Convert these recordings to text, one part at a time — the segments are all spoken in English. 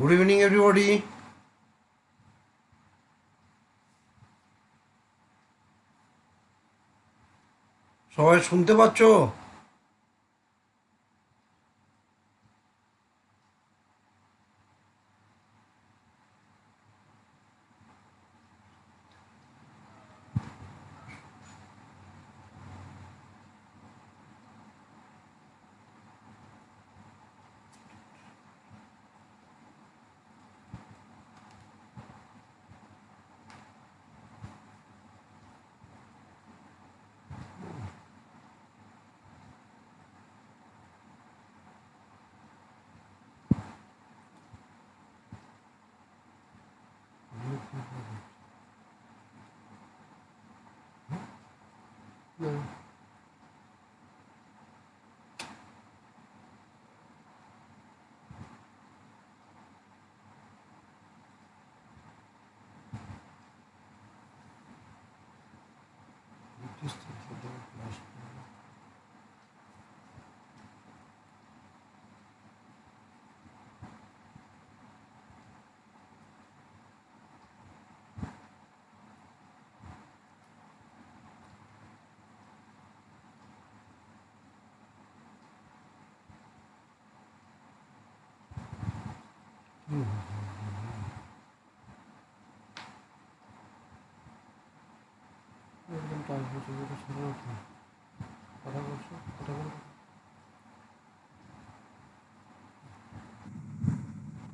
Good evening, everybody. সবাই শুনতে পাচ্ছো?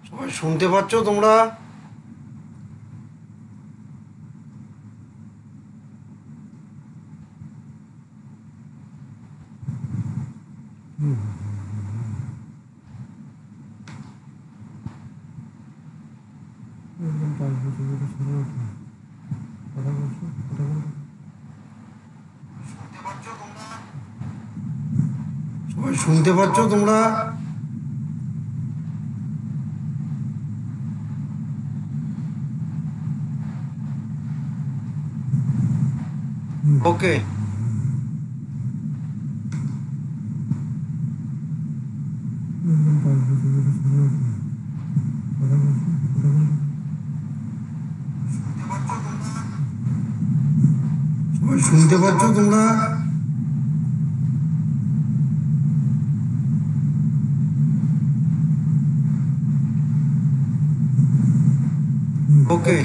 সবাই শুনতে পাচ্ছো তোমরা? সবাই শুনতে পাচ্ছো তোমরা? ওকে, সবাই শুনতে পাচ্ছো তোমরা? ওকে,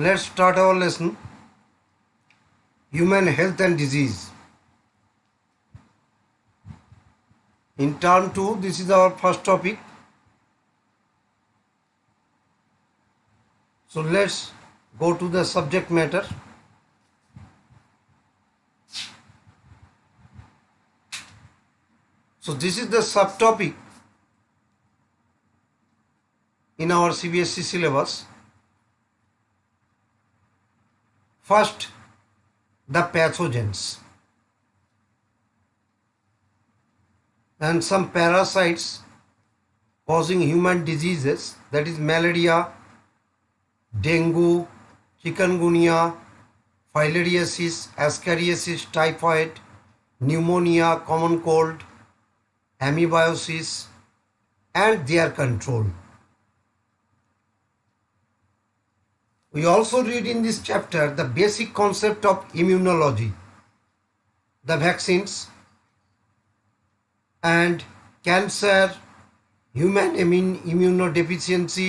let's start our lesson. Human health and disease. In term 2, this is our first topic. So let's go to the subject matter. So this is the subtopic in our CBSE syllabus. First, the pathogens and some parasites causing human diseases, that is malaria, dengue, chikungunya, Phylariasis, Asceriasis, typhoid, pneumonia, common cold, Amiobiosis, and their control. We also read in this chapter the basic concept of immunology, the vaccines, and cancer, human immunodeficiency,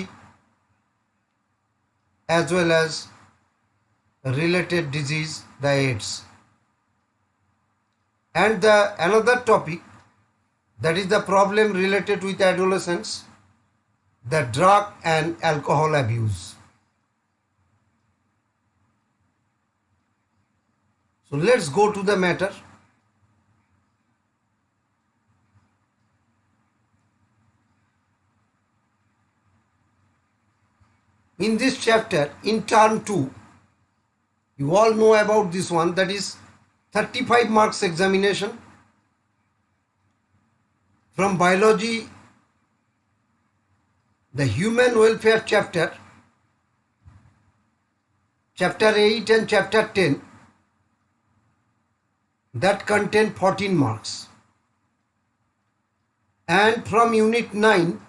as well as related disease, the AIDS. And another topic, that is the problem related with adolescents, the drug and alcohol abuse. So let's go to the matter. in this chapter, in term 2, you all know about this one, that is 35 marks examination. From biology, the human welfare chapter, chapter 8 and chapter 10, that contain 14 marks. And from unit 9,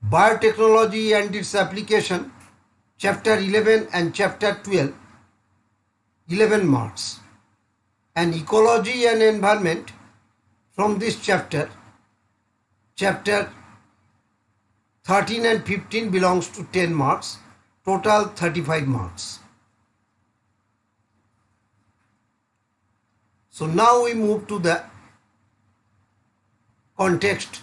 biotechnology and its application, chapter 11 and chapter 12, 11 marks. And ecology and environment, from this chapter, chapter 13 and 15 belongs to 10 marks, total 35 marks. So now we move to the context.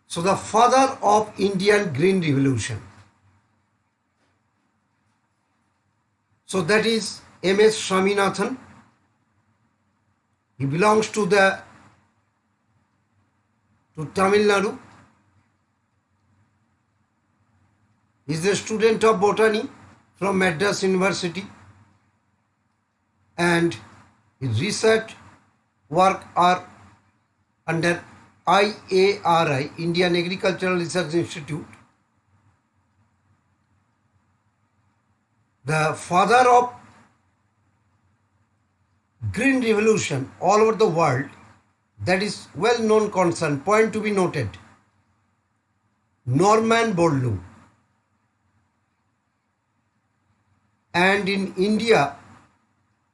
So the father of Indian Green Revolution. So that is M.S. Swaminathan. He belongs to Tamil Nadu. He is a student of botany from Madras University, and his research work are under IARI, Indian Agricultural Research Institute. The father of Green Revolution all over the world, that is well-known concern, point to be noted, Norman Borlaug. And in India,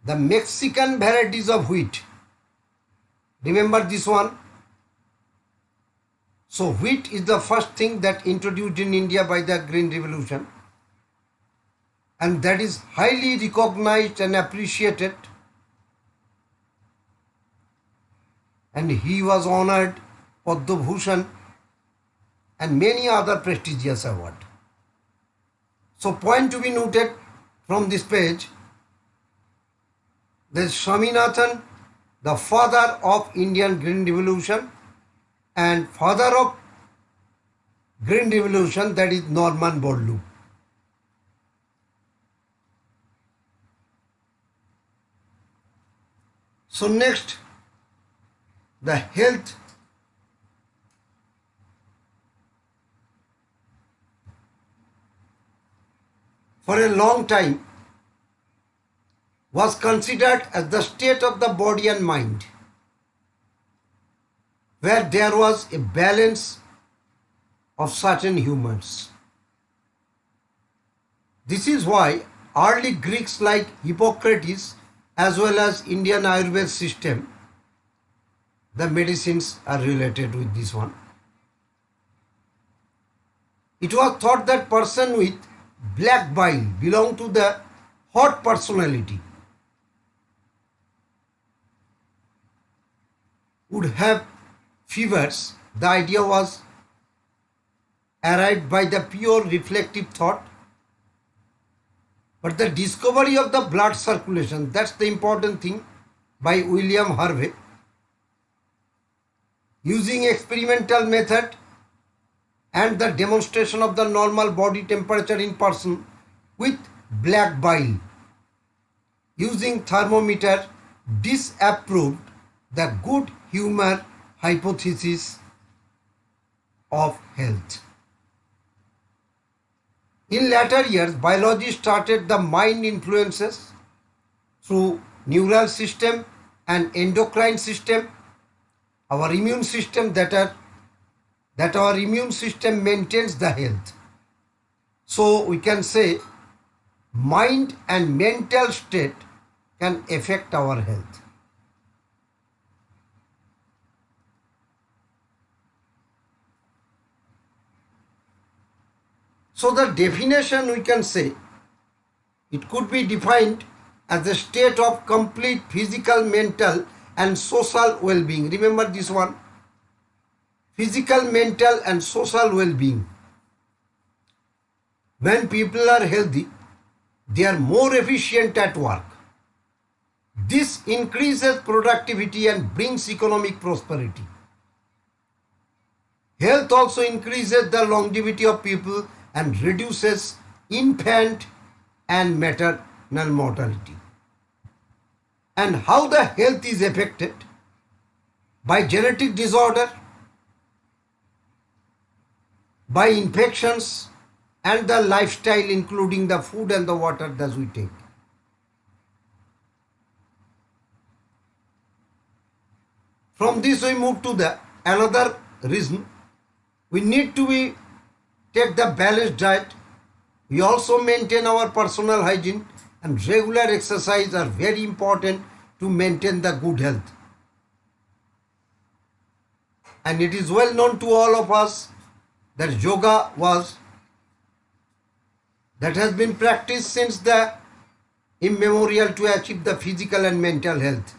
the Mexican varieties of wheat. Remember this one? So wheat is the first thing that introduced in India by the Green Revolution, and that is highly recognized and appreciated, and he was honored Padma Bhushan and many other prestigious awards. So point to be noted from this page, there is Swaminathan, the father of Indian Green Revolution, and father of Green Revolution, that is Norman Borlaug. So next, the health. For a long time was considered as the state of the body and mind, where there was a balance of certain humors. This is why early Greeks like Hippocrates as well as Indian Ayurveda system, the medicines are related with this one. It was thought that person with black bile belong to the hot personality, would have fevers. The idea was arrived by the pure reflective thought, but the discovery of the blood circulation, that's the important thing, by William Harvey, using experimental method and the demonstration of the normal body temperature in person with black bile using thermometer, disapproved the good humor hypothesis of health. In later years, biology started the mind influences through neural system and endocrine system, our immune system, that our immune system maintains the health. So we can say mind and mental state can affect our health. So the definition, we can say, it could be defined as a state of complete physical, mental and social well-being. Remember this one, physical, mental and social well-being. When people are healthy, they are more efficient at work. This increases productivity and brings economic prosperity. Health also increases the longevity of people and reduces infant and maternal mortality. And how the health is affected? By genetic disorder, by infections, and the lifestyle, including the food and the water that we take. From this we move to the another reason. We need to take the balanced diet. We also maintain our personal hygiene, and regular exercise are very important to maintain the good health. And it is well known to all of us that yoga has been practiced since the immemorial to achieve the physical and mental health.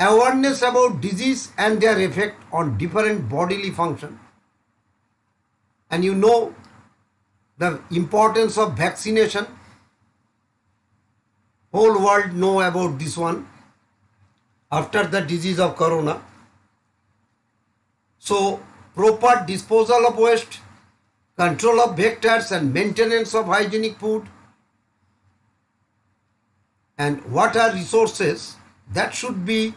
Awareness about disease and their effect on different bodily function. And you know the importance of vaccination. Whole world know about this one after the disease of corona. So proper disposal of waste, control of vectors and maintenance of hygienic food and water resources, that should be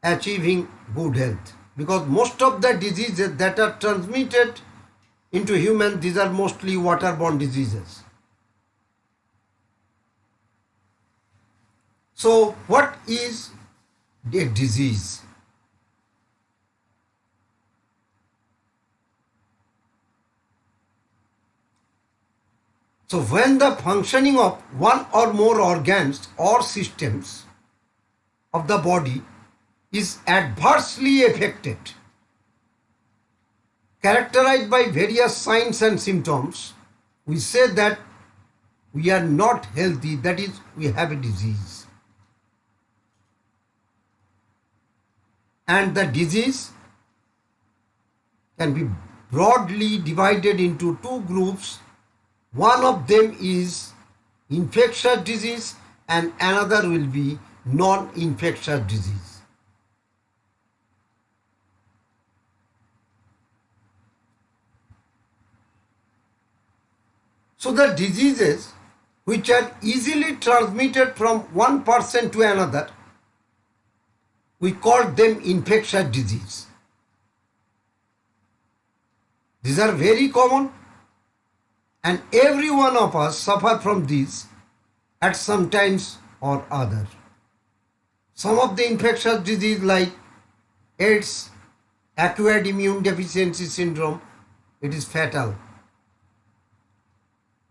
achieving good health, because most of the diseases that are transmitted into humans, these are mostly waterborne diseases. So what is a disease? So when the functioning of one or more organs or systems of the body is adversely affected, characterized by various signs and symptoms, we say that we are not healthy, that is, we have a disease. And the disease can be broadly divided into two groups. One of them is infectious disease and another will be non-infectious disease. So the diseases which are easily transmitted from one person to another, we call them infectious disease. These are very common, and every one of us suffer from these at some times or other. Some of the infectious disease like AIDS, acquired immune deficiency syndrome, it is fatal.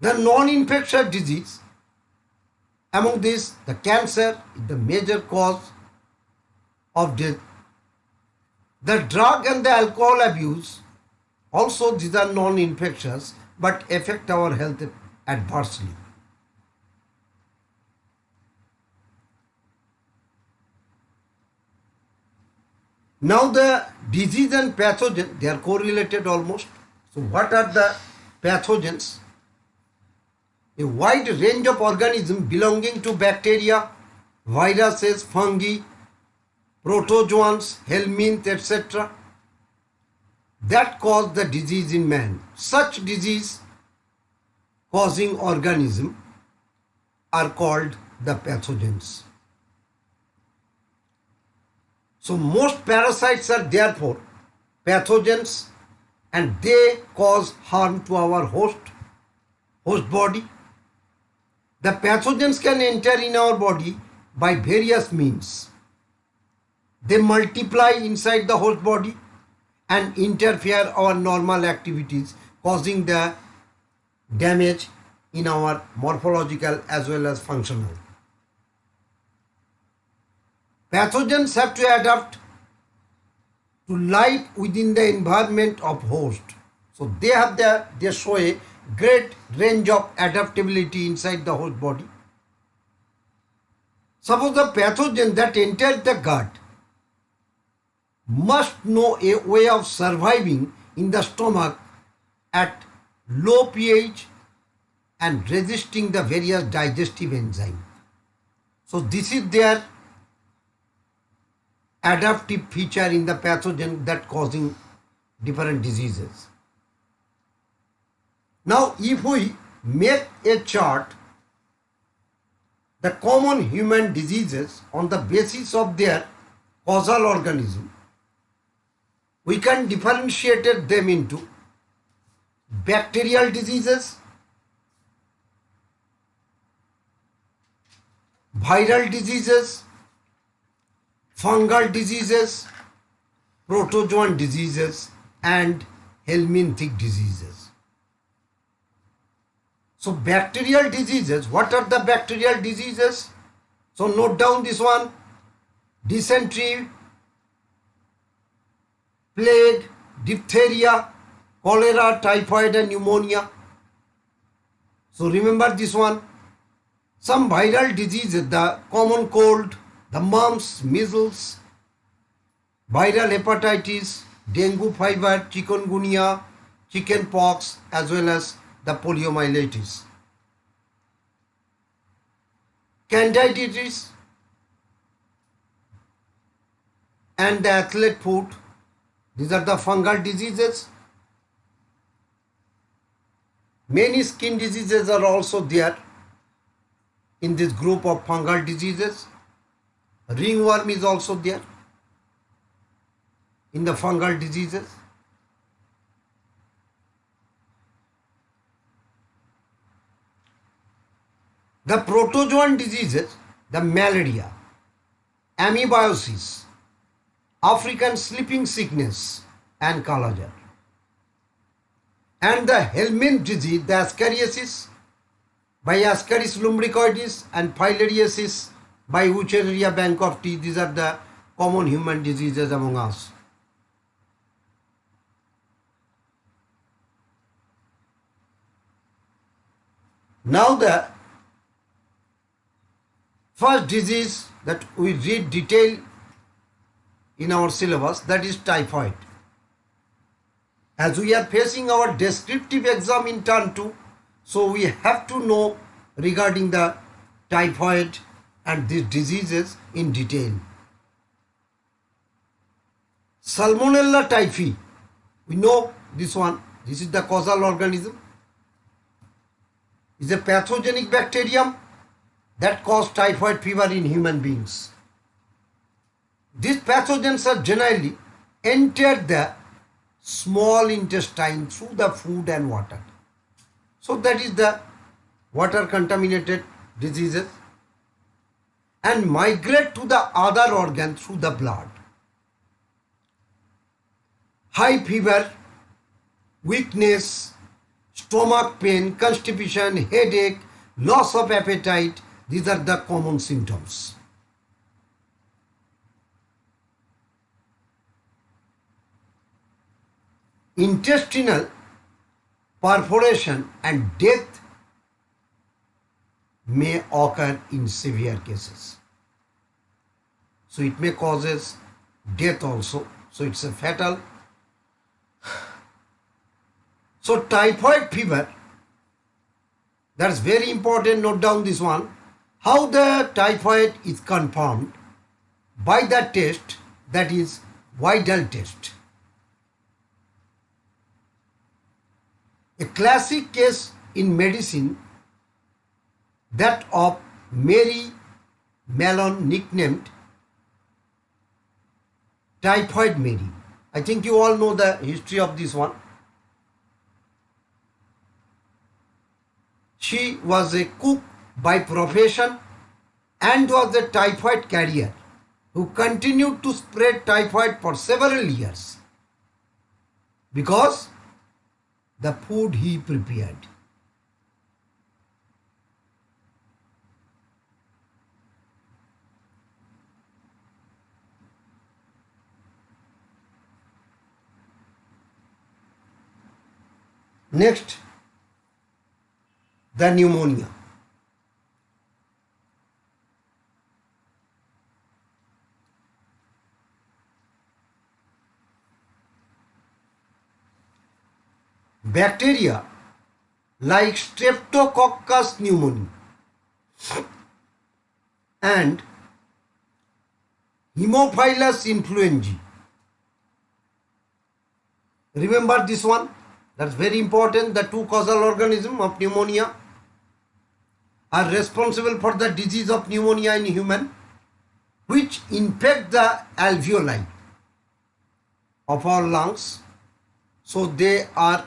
The non-infectious disease, among these, the cancer is the major cause of death. The drug and the alcohol abuse, also these are non-infectious but affect our health adversely. Now the disease and pathogen, they are correlated almost. So what are the pathogens? A wide range of organisms belonging to bacteria, viruses, fungi, protozoans, helminths, etc. that cause the disease in man. Such disease causing organisms are called the pathogens. So most parasites are therefore pathogens, and they cause harm to our host body. The pathogens can enter in our body by various means. They multiply inside the host body and interfere our normal activities, causing the damage in our morphological as well as functional. Pathogens have to adapt to life within the environment of host. So they show a great range of adaptability inside the host body. Suppose the pathogen that enters the gut must know a way of surviving in the stomach at low pH and resisting the various digestive enzymes. So this is their adaptive feature in the pathogen that causing different diseases. Now, if we make a chart, the common human diseases on the basis of their causal organism, we can differentiate them into bacterial diseases, viral diseases, fungal diseases, protozoan diseases, and helminthic diseases. So bacterial diseases, what are the bacterial diseases? So note down this one: dysentery, plague, diphtheria, cholera, typhoid, and pneumonia. So remember this one. Some viral diseases, the common cold, the mumps, measles, viral hepatitis, dengue fever, chikungunya, chicken pox, as well as the poliomyelitis. Candidiasis and the athlete foot, these are the fungal diseases. Many skin diseases are also there in this group of fungal diseases. Ringworm is also there in the fungal diseases. The protozoan diseases, the malaria, Amiobiosis, African sleeping sickness, and cholera. And the helminth disease, the Asceriasis by Ascaris lumbricoides and Phylariasis by Wuchereria bancrofti. These are the common human diseases among us. Now the first disease that we read detail in our syllabus, that is typhoid. As we are facing our descriptive exam in turn 2, so we have to know regarding the typhoid and these diseases in detail. Salmonella typhi, we know this one. This is the causal organism. It's a pathogenic bacterium that cause typhoid fever in human beings. These pathogens are generally entered the small intestine through the food and water. So that is the water contaminated diseases, and migrate to the other organ through the blood. High fever, weakness, stomach pain, constipation, headache, loss of appetite, these are the common symptoms. Intestinal perforation and death may occur in severe cases. So it may causes death also. So it's a fatal. So typhoid fever, that's very important, note down this one. How the typhoid is confirmed? By the test, that is Widal test. A classic case in medicine, that of Mary Mallon, nicknamed Typhoid Mary. I think you all know the history of this one. She was a cook by profession and was a typhoid carrier who continued to spread typhoid for several years because the food he prepared. Next, the pneumonia. Bacteria like Streptococcus pneumoniae and Haemophilus influenzae. Remember this one? That's very important. The two causal organisms of pneumonia are responsible for the disease of pneumonia in human, which infect the alveoli of our lungs. So they are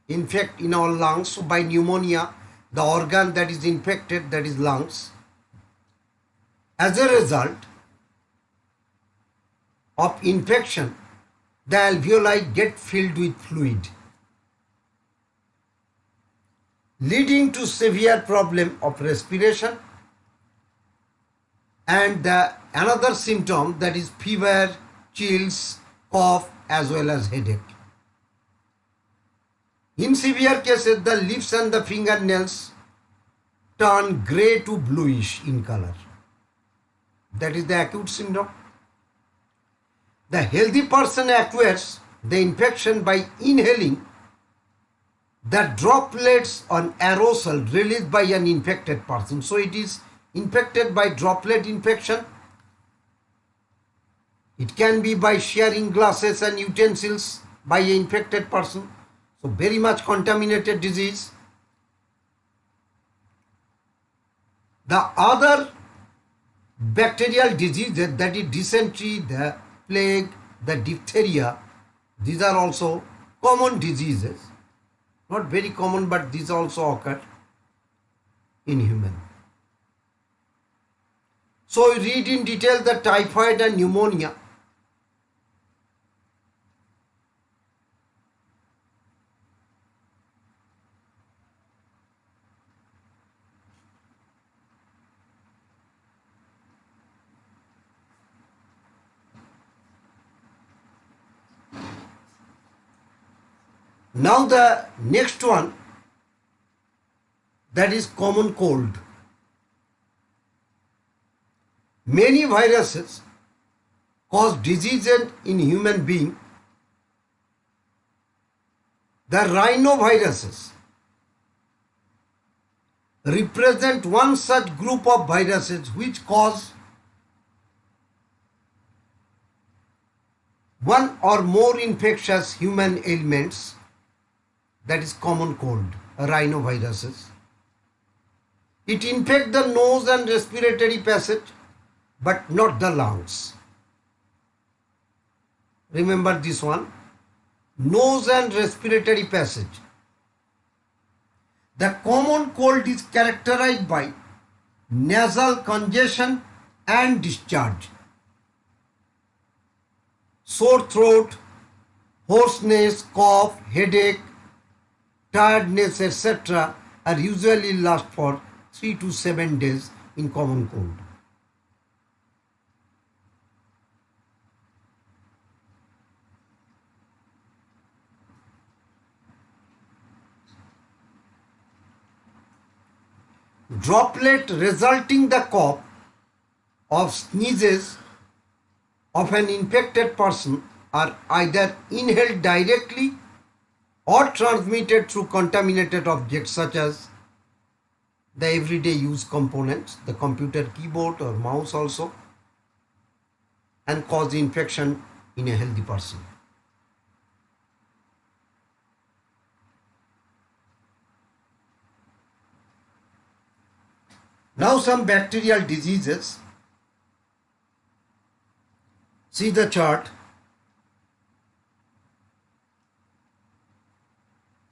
infect in our lungs. So by pneumonia, the organ that is infected, that is lungs. As a result of infection, the alveoli get filled with fluid, leading to severe problem of respiration and another symptom, that is fever, chills, cough as well as headache. In severe cases, the lips and the fingernails turn grey to bluish in color. That is the acute syndrome. The healthy person acquires the infection by inhaling the droplets on aerosol released by an infected person. So it is infected by droplet infection. It can be by sharing glasses and utensils by an infected person. So very much contaminated disease. The other bacterial diseases, that is dysentery, the plague, the diphtheria, these are also common diseases. Not very common, but these also occur in human. So we read in detail the typhoid and pneumonia. Now the next one, that is common cold. Many viruses cause diseases in human being. The rhinoviruses represent one such group of viruses which cause one or more infectious human ailments, that is common cold, rhinoviruses. It infects the nose and respiratory passage, but not the lungs. Remember this one, nose and respiratory passage. The common cold is characterized by nasal congestion and discharge. Sore throat, hoarseness, cough, headache, tiredness, etc. are usually last for 3 to 7 days in common cold. Droplet resulting the cough of sneezes of an infected person are either inhaled directly or transmitted through contaminated objects such as the everyday use components, the computer keyboard or mouse also, and cause infection in a healthy person. Now some bacterial diseases. See the chart.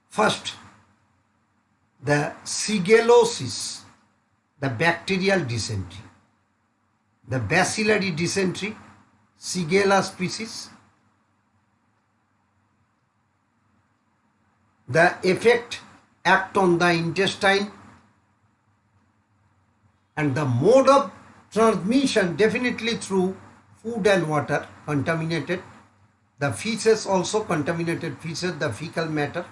First, the Shigellosis, the bacterial dysentery. The bacillary dysentery, Shigella species. The effect act on the intestine, and the mode of transmission definitely through food and water, contaminated. The feces also, contaminated feces, the fecal matter.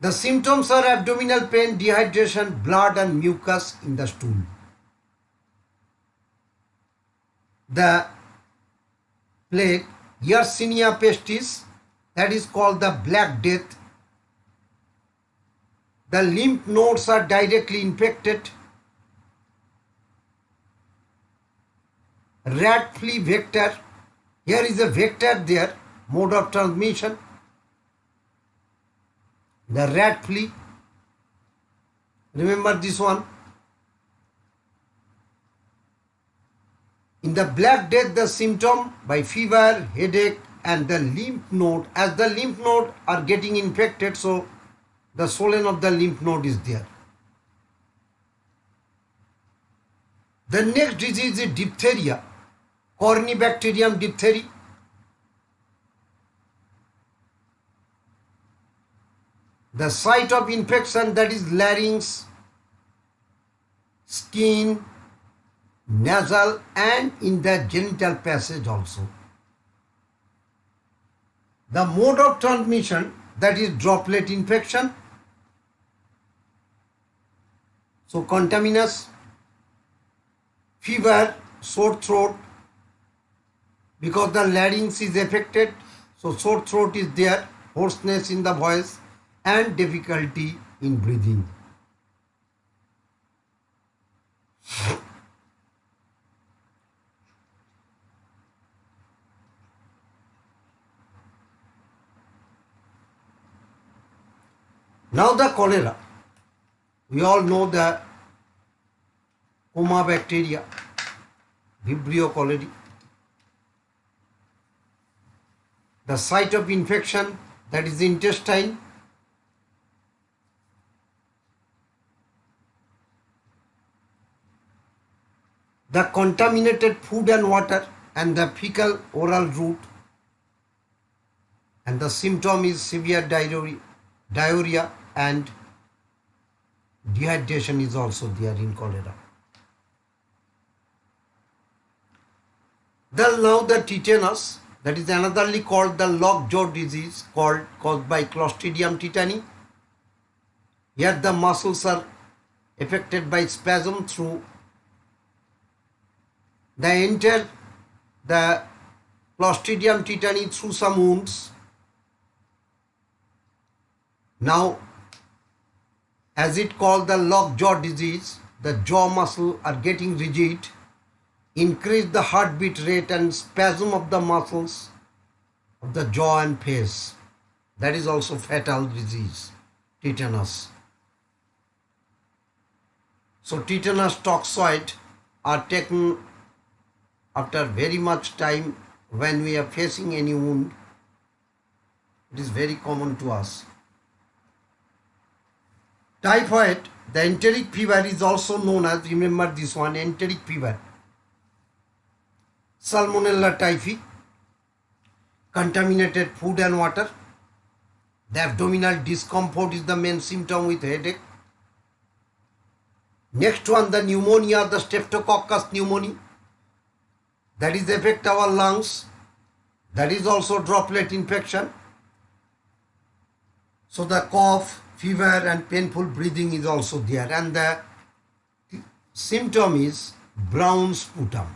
The symptoms are abdominal pain, dehydration, blood and mucus in the stool. The plague, Yersinia pestis, that is called the Black Death. The lymph nodes are directly infected. rat flea vector. Here is a vector there, mode of transmission. The rat flea. Remember this one. In the Black Death, the symptom by fever, headache, and the lymph node. As the lymph node are getting infected, so the swelling of the lymph node is there. The next disease is diphtheria, Corynebacterium diphtheria. The site of infection, that is larynx, skin, nasal, and in the genital passage also. The mode of transmission, that is droplet infection. So contaminous, fever, sore throat, because the larynx is affected, so sore throat is there, hoarseness in the voice, and difficulty in breathing. Now the cholera. We all know the coma bacteria, Vibrio cholerae. The site of infection, that is the intestine. The contaminated food and water and the fecal oral route, and the symptom is severe diarrhea and dehydration is also there in cholera. Now the tetanus, that is anotherly called the lockjaw disease, caused by Clostridium tetani. Here the muscles are affected by spasm through the Clostridium tetani through some wounds. Now, as it called the lockjaw disease, the jaw muscle are getting rigid, increase the heartbeat rate and spasm of the muscles of the jaw and face. That is also fatal disease, tetanus. So tetanus toxoid are taken after very much time when we are facing any wound. It is very common to us. Typhoid, the enteric fever is also known as, remember this one, enteric fever. Salmonella typhi, contaminated food and water. The abdominal discomfort is the main symptom with headache. Next one, the pneumonia, the Streptococcus pneumoniae. That is affect our lungs. That is also droplet infection. So the cough, fever and painful breathing is also there, and the symptom is brown sputum.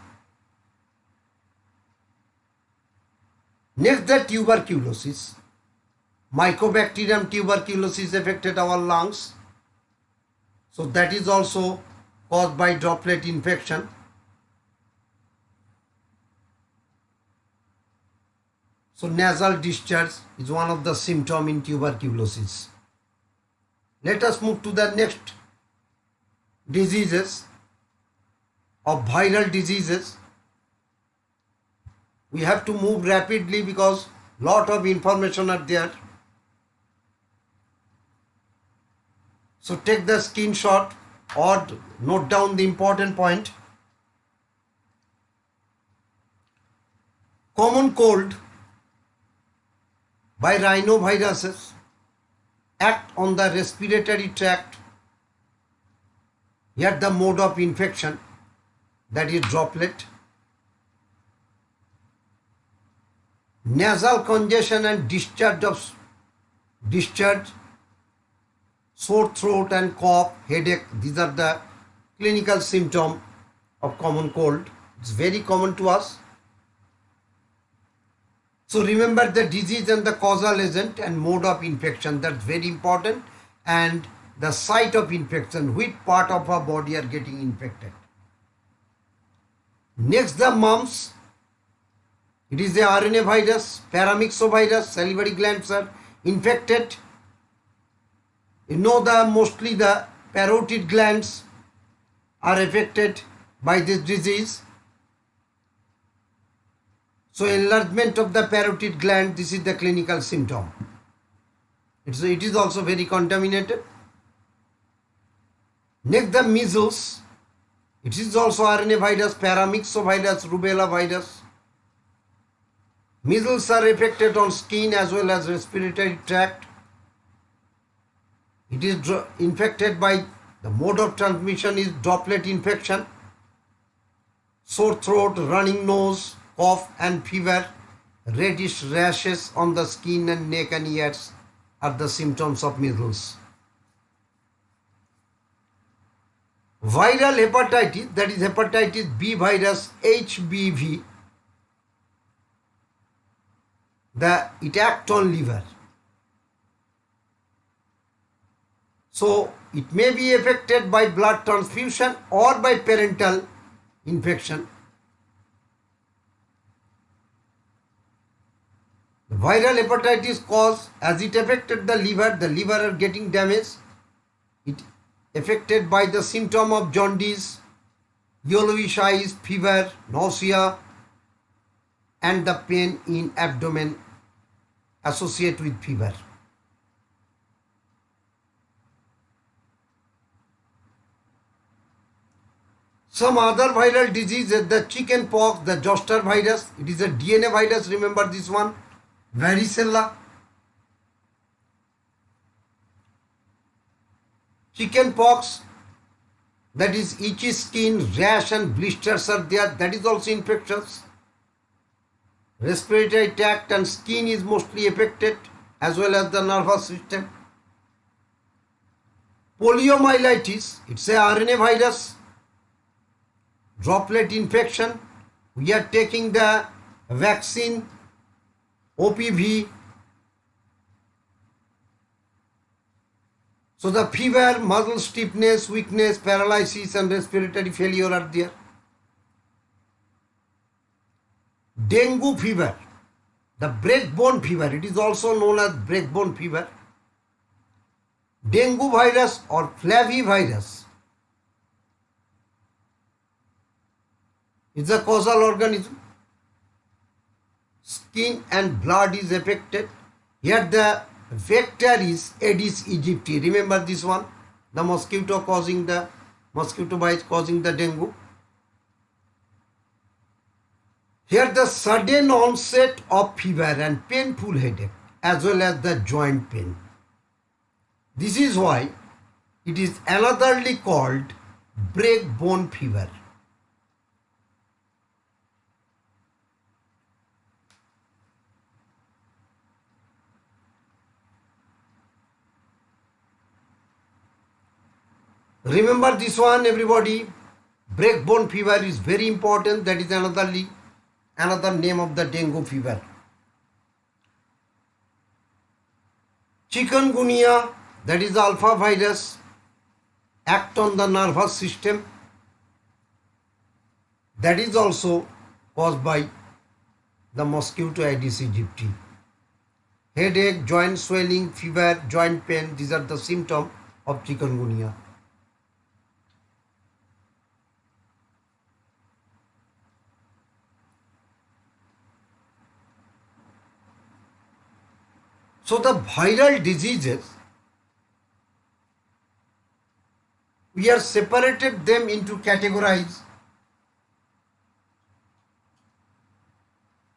Next, the tuberculosis. Mycobacterium tuberculosis affected our lungs. So that is also caused by droplet infection. So nasal discharge is one of the symptoms in tuberculosis. Let us move to the next diseases of viral diseases. We have to move rapidly because lot of information are there. So take the screenshot or note down the important point. Common cold by rhinoviruses act on the respiratory tract. Here the mode of infection, that is droplet. Nasal congestion and discharge, sore throat and cough, headache. These are the clinical symptoms of common cold. It's very common to us. So remember the disease and the causal agent and mode of infection. That's very important. And the site of infection, which part of our body are getting infected. Next, the mumps. It is a RNA virus, paramyxovirus, salivary glands are infected. You know the mostly the parotid glands are affected by this disease. So enlargement of the parotid gland, this is the clinical symptom. It is also very contaminated. Next, the measles. It is also RNA virus, paramyxovirus, rubella virus. Measles are affected on skin as well as respiratory tract. It is infected by, the mode of transmission is droplet infection. Sore throat, running nose, cough and fever, reddish rashes on the skin and neck and ears are the symptoms of measles. Viral hepatitis, that is hepatitis B virus, HBV, it acts on liver. So it may be affected by blood transfusion or by parental infection. The viral hepatitis cause, as it affected the liver are getting damaged. It affected by the symptom of jaundice, yellowish eyes, fever, nausea, and the pain in abdomen associated with fever. Some other viral diseases, the chicken pox, the zoster virus, it is a DNA virus, remember this one, varicella. Chicken pox, that is itchy skin, rash and blisters are there, that is also infectious. Respiratory tract and skin is mostly affected as well as the nervous system. Poliomyelitis, it's a RNA virus, droplet infection. We are taking the vaccine OPV. So the fever, muscle stiffness, weakness, paralysis and respiratory failure are there. Dengue fever, the breakbone fever, it is also known as breakbone fever. Dengue virus or flavivirus is a causal organism. Skin and blood is affected. Here the vector is Aedes aegypti. Remember this one, the mosquito bite causing the dengue. Here the sudden onset of fever and painful headache as well as the joint pain. This is why it is anotherly called breakbone fever. Remember this one, everybody. Breakbone fever is very important. That is another name of the dengue fever. Chikungunya, that is the alpha virus, act on the nervous system. That is also caused by the mosquito Aedes aegypti. Headache, joint swelling, fever, joint pain, these are the symptoms of chikungunya. So the viral diseases, we are separated them into categories.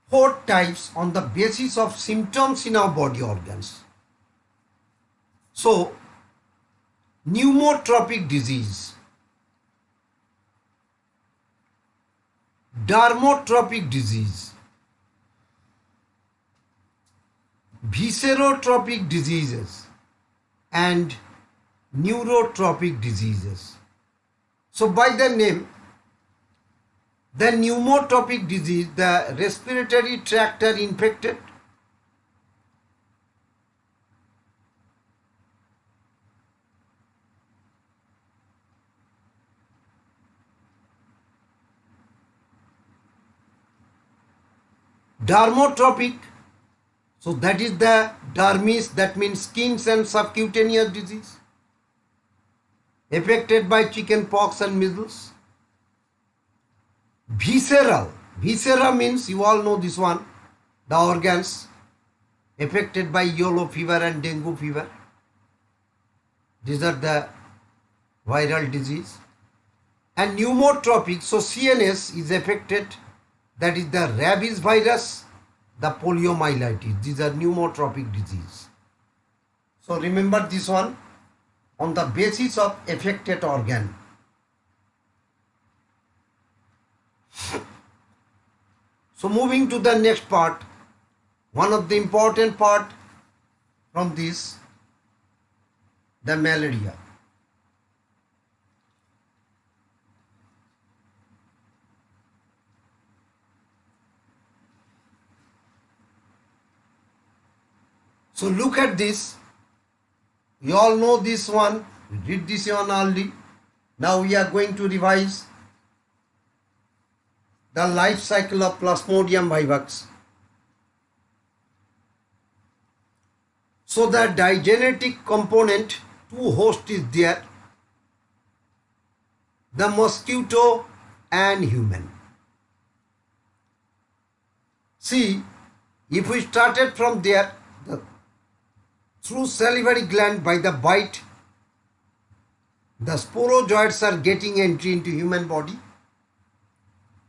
4 types on the basis of symptoms in our body organs. So, pneumotropic disease, dermotropic disease, viscerotropic diseases and neurotropic diseases. So by the name, the pneumotropic disease, the respiratory tract are infected. Dermotropic, so that is the dermis, that means skins and subcutaneous disease affected by chicken pox and measles. Visceral, viscera means, you all know this one, the organs affected by yellow fever and dengue fever. These are the viral disease. And pneumotropic, so CNS is affected, that is the rabies virus, the poliomyelitis. These are pneumotropic disease. So remember this one on the basis of affected organ. So moving to the next part, one of the important part from this, the malaria. So look at this. You all know this one. We did this one already. Now we are going to revise the life cycle of Plasmodium vivax. So the digenetic component, two host is there, the mosquito and human. See, if we started from there, through salivary gland by the bite, the sporozoites are getting entry into human body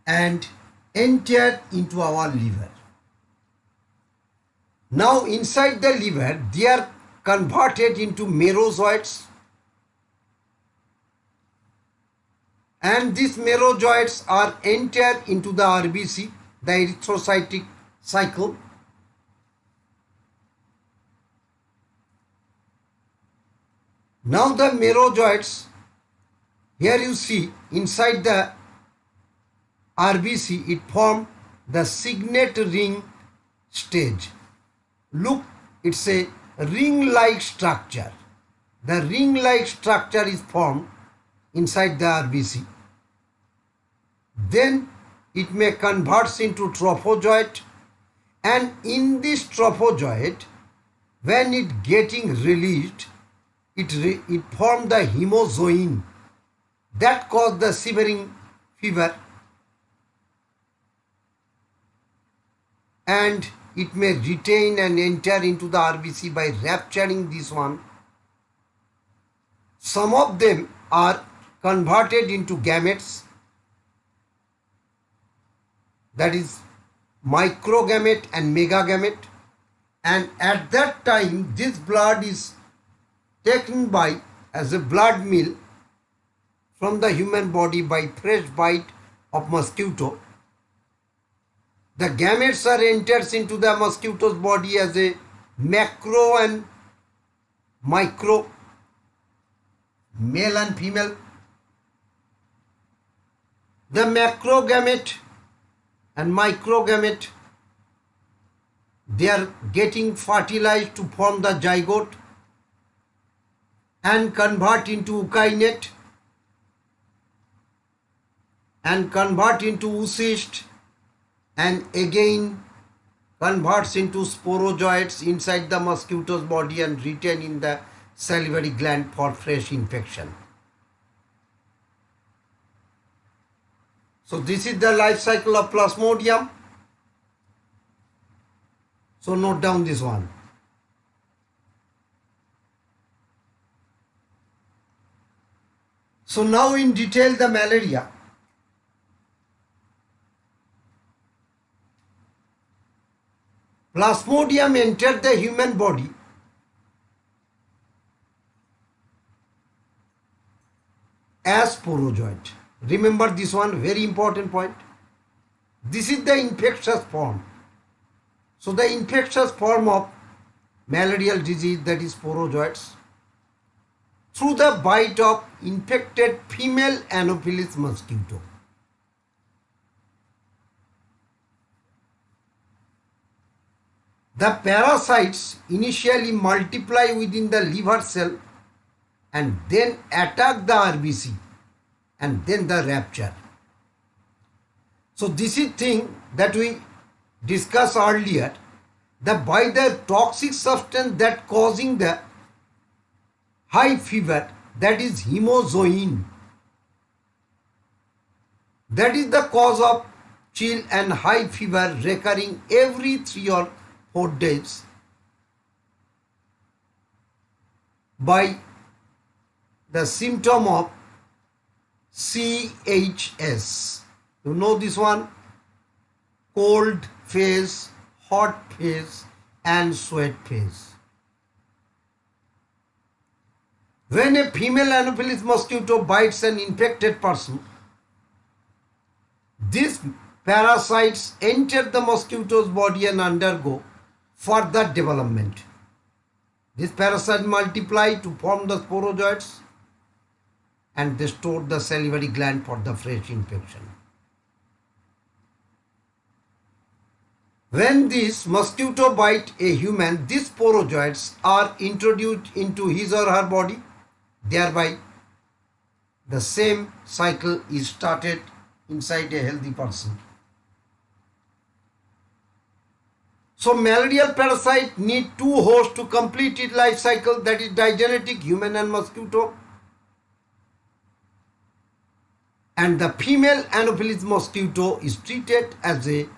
and enter into our liver. Now inside the liver, they are converted into merozoites, and these merozoites are entered into the RBC, the erythrocytic cycle. Now the merozoites, here you see inside the RBC, it formed the signet ring stage. Look, it's a ring-like structure. The ring-like structure is formed inside the RBC. Then it may convert into trophozoite, and in this trophozoite, when it getting released, it formed the hemozoin that caused the shivering fever, and it may retain and enter into the RBC by rupturing this one. Some of them are converted into gametes, that is microgamete and megagamete, and at that time this blood is taken by as a blood meal from the human body by fresh bite of mosquito. The gametes are enters into the mosquito's body as a macro and micro, male and female. The macrogamete and microgamete, they are getting fertilized to form the zygote and convert into ookinete and convert into oocyst and again converts into sporozoites inside the mosquito's body and retain in the salivary gland for fresh infection. So this is the life cycle of Plasmodium. So note down this one. So now in detail the malaria. Plasmodium entered the human body as sporozoite. Remember this one, very important point. This is the infectious form. So the infectious form of malarial disease, that is sporozoites, through the bite of infected female Anopheles mosquito. The parasites initially multiply within the liver cell and then attack the RBC and then the rupture. So this is thing that we discussed earlier, that by the toxic substance that causing the high fever, that is hemozoin. That is the cause of chill and high fever recurring every 3 or 4 days by the symptom of CHS. You know this one? Cold phase, hot phase and sweat phase. When a female Anopheles mosquito bites an infected person, these parasites enter the mosquito's body and undergo further development. These parasites multiply to form the sporozoites and they store the salivary gland for the fresh infection. When this mosquito bite a human, these sporozoites are introduced into his or her body. Thereby, the same cycle is started inside a healthy person. So, malarial parasite need two hosts to complete its life cycle, that is digenetic, human and mosquito. And the female Anopheles mosquito is treated as a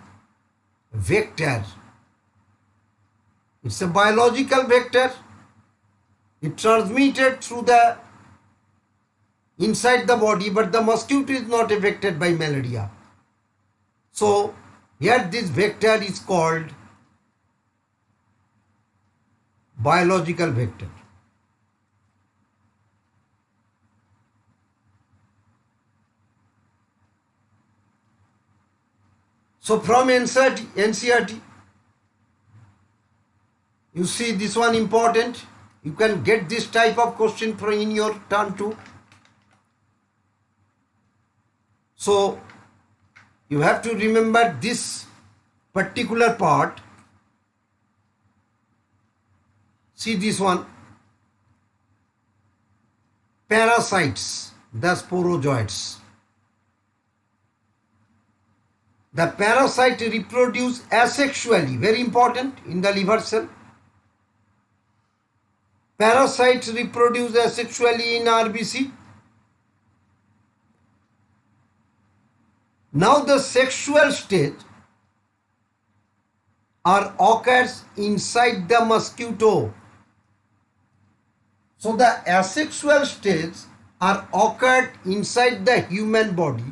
vector. It's a biological vector. It transmitted through the inside the body, but the mosquito is not affected by malaria. So here this vector is called biological vector. So from NCERT, you see this one important. You can get this type of question from in your turn too. So you have to remember this particular part. See this one. Parasites, the sporozoites. The parasite reproduce asexually, very important in the liver cell. Parasites reproduce asexually in RBC. Now the sexual stage occurs inside the mosquito. So the asexual stage occurred inside the human body,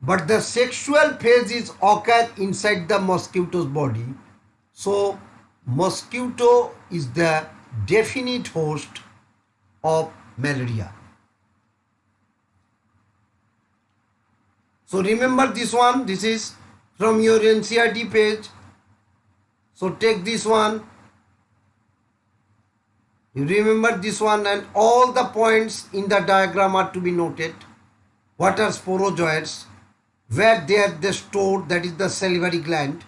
but the sexual phase is occur inside the mosquito's body. So mosquito is the definite host of malaria. So remember this one, this is from your NCERT page. So take this one, you remember this one, and all the points in the diagram are to be noted. What are sporozoites? Where they stored, that is the salivary gland.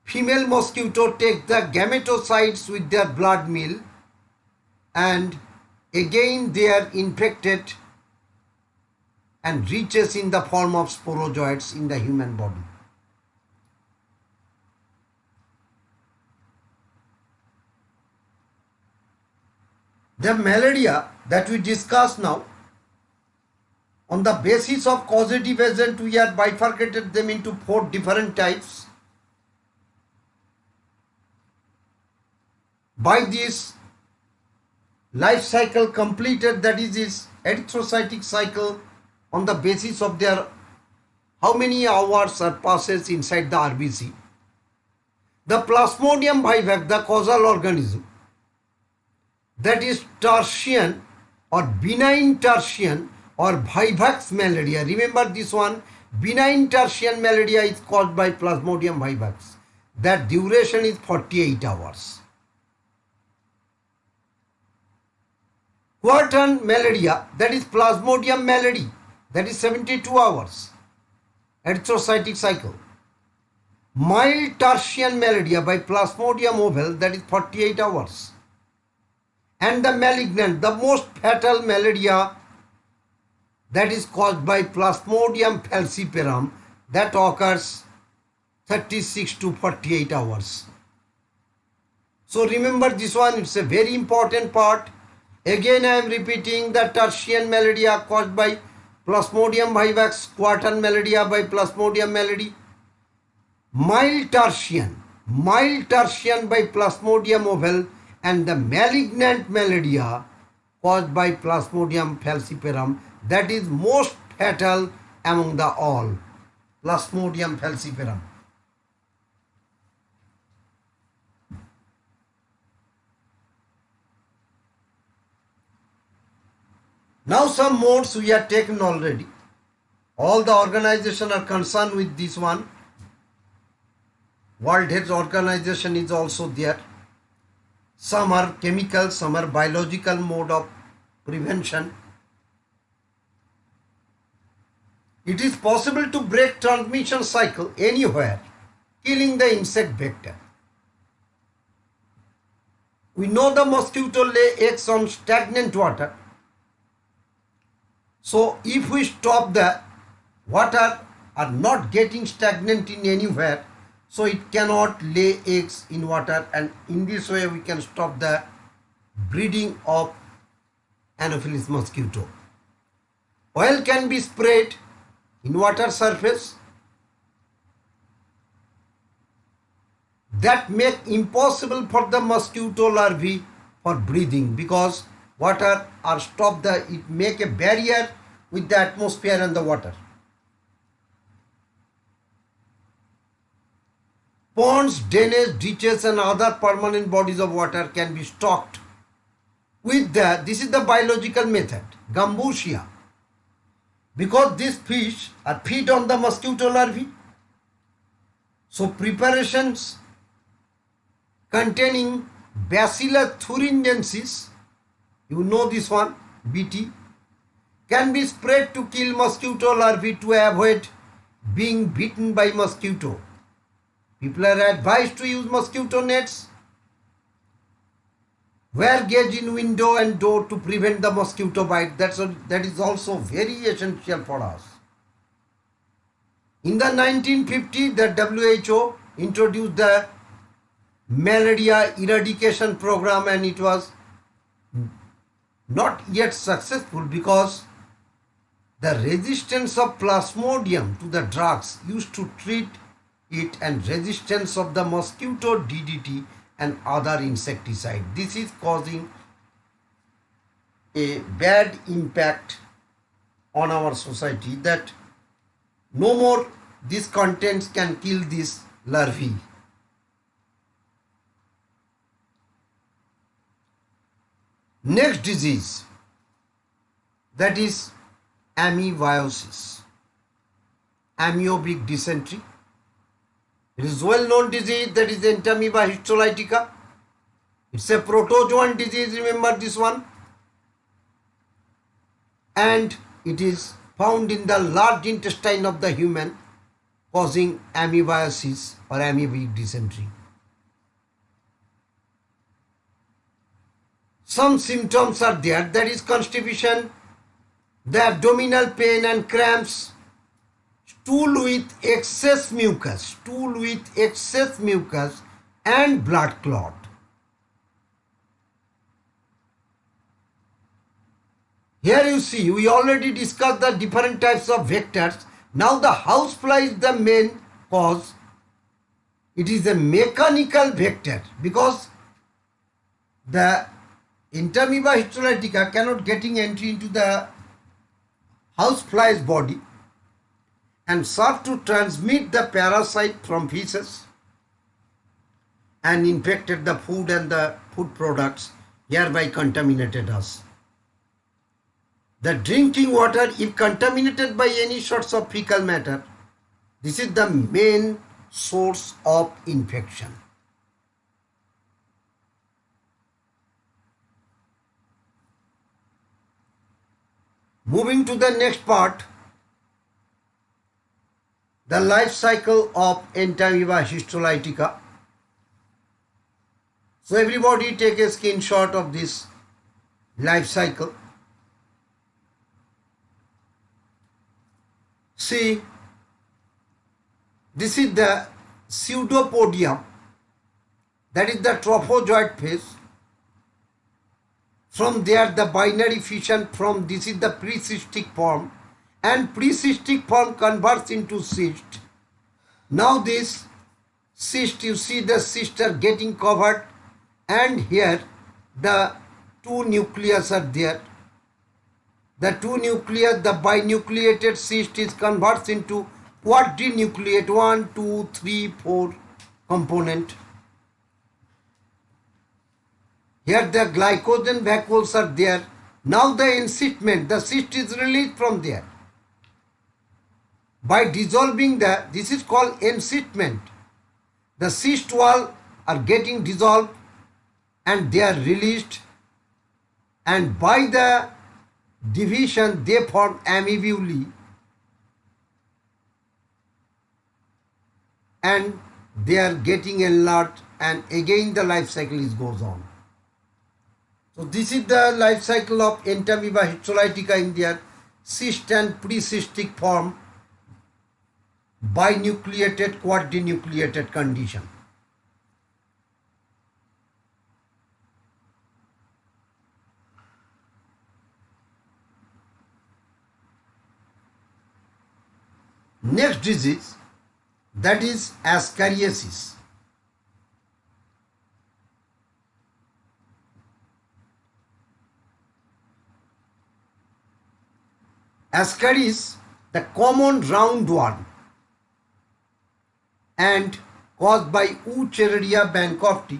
Female mosquito take the gametocytes with their blood meal, and again they are infected and reaches in the form of sporozoites in the human body. The malaria that we discuss now, on the basis of causative agent, we have bifurcated them into 4 different types. By this life cycle completed, that is this erythrocytic cycle, on the basis of their how many hours are passes inside the RBC. The Plasmodium vivax, the causal organism, that is tertian or benign tertian or vivax malaria. Remember this one, benign tertian malaria is caused by Plasmodium vivax. That duration is 48 hours. Quartan malaria, that is Plasmodium malady, that is 72 hours. Erythrocytic cycle. Mild tertian malaria by Plasmodium ovale, that is 48 hours. And the malignant, the most fatal malaria that is caused by Plasmodium falciparum that occurs 36 to 48 hours. So remember this one, it's a very important part. Again I am repeating that tertian malaria caused by Plasmodium vivax, quartan malaria by Plasmodium malady. Mild tertian by Plasmodium ovale, and the malignant malaria caused by Plasmodium falciparum, that is most fatal among the all, Plasmodium falciparum. Now some modes we have taken already. All the organizations are concerned with this one. World Health Organization is also there. Some are chemical, some are biological mode of prevention. It is possible to break transmission cycle anywhere, killing the insect vector. We know the mosquito lay eggs on stagnant water. So if we stop the water are not getting stagnant in anywhere, so it cannot lay eggs in water, and in this way we can stop the breeding of Anopheles mosquito. Oil can be sprayed in water surface that make impossible for the mosquito larvae for breathing, because water or stop the, it make a barrier with the atmosphere and the water. Ponds, drainage, ditches and other permanent bodies of water can be stocked with this is the biological method, Gambusia, because these fish are feed on the mosquito larvae. So preparations containing Bacillus thuringiensis, you know this one, BT, can be sprayed to kill mosquito larvae to avoid being bitten by mosquito. People are advised to use mosquito nets. Wear gauge in window and door to prevent the mosquito bite. That is also very essential for us. In the 1950s, the WHO introduced the malaria eradication program, and it was not yet successful because the resistance of Plasmodium to the drugs used to treat it and resistance of the mosquito DDT and other insecticide. This is causing a bad impact on our society, that no more these contents can kill these larvae. Next disease, that is Amiobiosis, amyobic dysentery. It is well-known disease, that is Entamoeba histolytica. It's a protozoan disease, remember this one. And it is found in the large intestine of the human, causing Amiobiosis or amyobic dysentery. Some symptoms are there, that is constipation, the abdominal pain and cramps, stool with excess mucus and blood clot. Here you see, we already discussed the different types of vectors. Now the housefly is the main cause. It is a mechanical vector because the Entamoeba histolytica cannot getting entry into the housefly's body and serve to transmit the parasite from feces and infected the food and the food products, hereby contaminated us. The drinking water, if contaminated by any sorts of fecal matter, this is the main source of infection. Moving to the next part, the life cycle of Entamoeba histolytica. So everybody take a screenshot of this life cycle. See, this is the pseudopodium, that is the trophozoite phase. From there the binary fission, from this is the pre-cystic form, and pre-cystic form converts into cyst. Now this cyst, you see the cysts are getting covered, and here the two nucleus are there. The two nucleus, the binucleated cyst is converts into quadrinucleate, 1, 2, 3, 4 component. Here the glycogen vacuoles are there. Now the encystment, the cyst is released from there. By dissolving this is called encystment. The cyst wall are getting dissolved and they are released, and by the division they form amibuli, and they are getting enlarged, and again the life cycle goes on. So this is the life cycle of Entamoeba histolytica in their cyst and pre-cystic form, binucleated, quadrinucleated condition. Next disease, that is Asceriasis. Ascaris, the common round worm, and caused by Wuchereria bancrofti,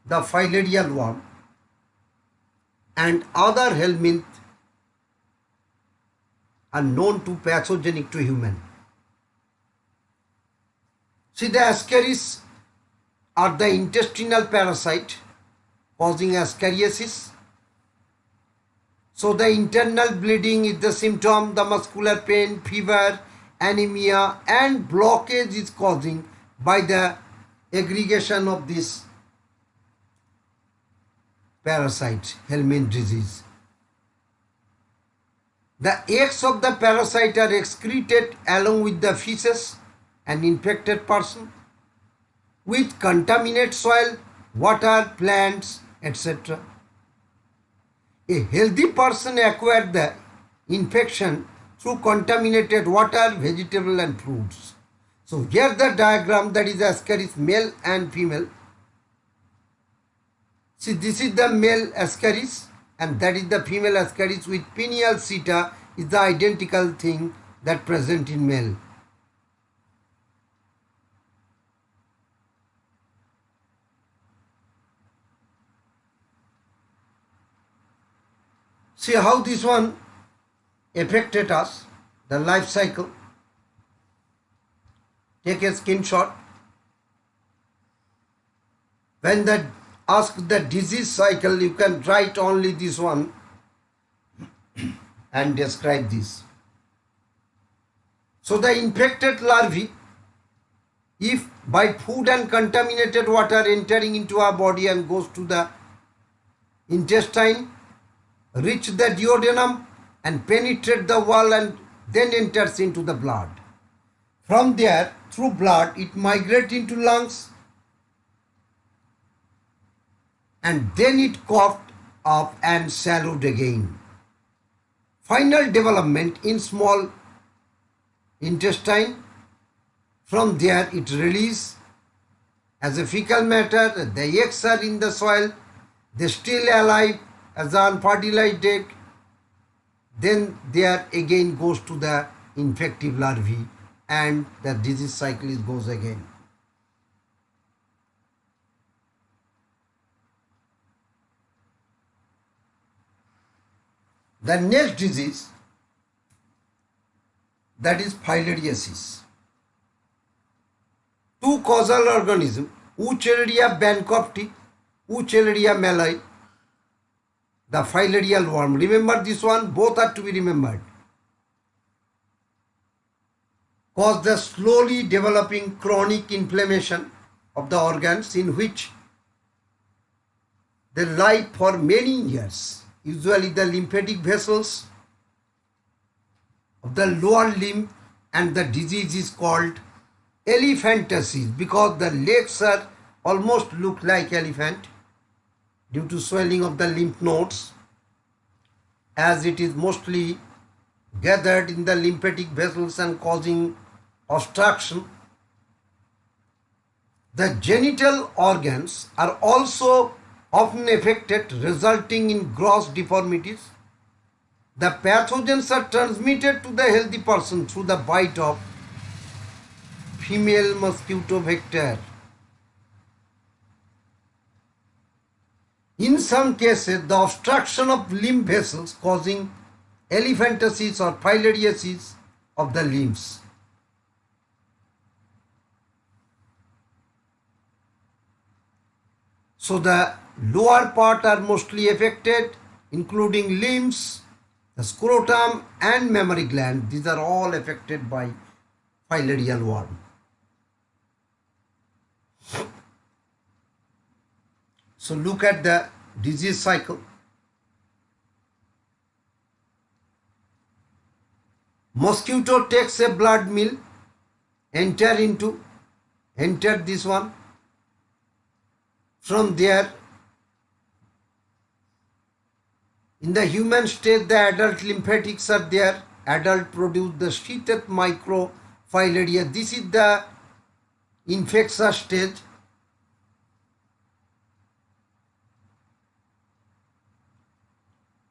the filarial worm, and other helminths are known to pathogenic to human. See, the Ascaris are the intestinal parasite causing Asceriasis. So the internal bleeding is the symptom, the muscular pain, fever, anemia, and blockage is causing by the aggregation of this parasite, helminth disease. The eggs of the parasite are excreted along with the feces and infected person with contaminated soil, water, plants, etc. A healthy person acquired the infection through contaminated water, vegetable and fruits. So here the diagram, that is Ascaris male and female. See, this is the male Ascaris and that is the female Ascaris with pineal seta is the identical thing that present in male. See how this one affected us, the life cycle. Take a screenshot. When they ask the disease cycle, you can write only this one and describe this. So the infected larvae, if by food and contaminated water entering into our body and goes to the intestine, reach the duodenum and penetrate the wall and then enters into the blood. From there, through blood, it migrates into lungs and then it coughed up and swallowed again. Final development in small intestine. From there, it releases as a fecal matter. The eggs are in the soil. They still alive as an unfertilized egg. Then there again goes to the infective larvae and the disease cycle goes again. The next disease, that is Phylariasis. Two causal organisms, Wuchereria bancrofti, Wuchereria malai, the filarial worm. Remember this one, both are to be remembered. Cause the slowly developing chronic inflammation of the organs in which they lie for many years. Usually the lymphatic vessels of the lower limb and the disease is called elephantiasis because the legs are almost look like elephant due to swelling of the lymph nodes, as it is mostly gathered in the lymphatic vessels and causing obstruction. The genital organs are also often affected, resulting in gross deformities. The pathogens are transmitted to the healthy person through the bite of female mosquito vector. In some cases, the obstruction of lymph vessels causing elephantiasis or phylariasis of the limbs. So the lower part are mostly affected, including limbs, the scrotum and mammary gland. These are all affected by filarial worm. So look at the disease cycle. Mosquito takes a blood meal, enter this one. From there, in the human state, the adult lymphatics are there. Adult produce the sheathed microfilaria. This is the infectious stage.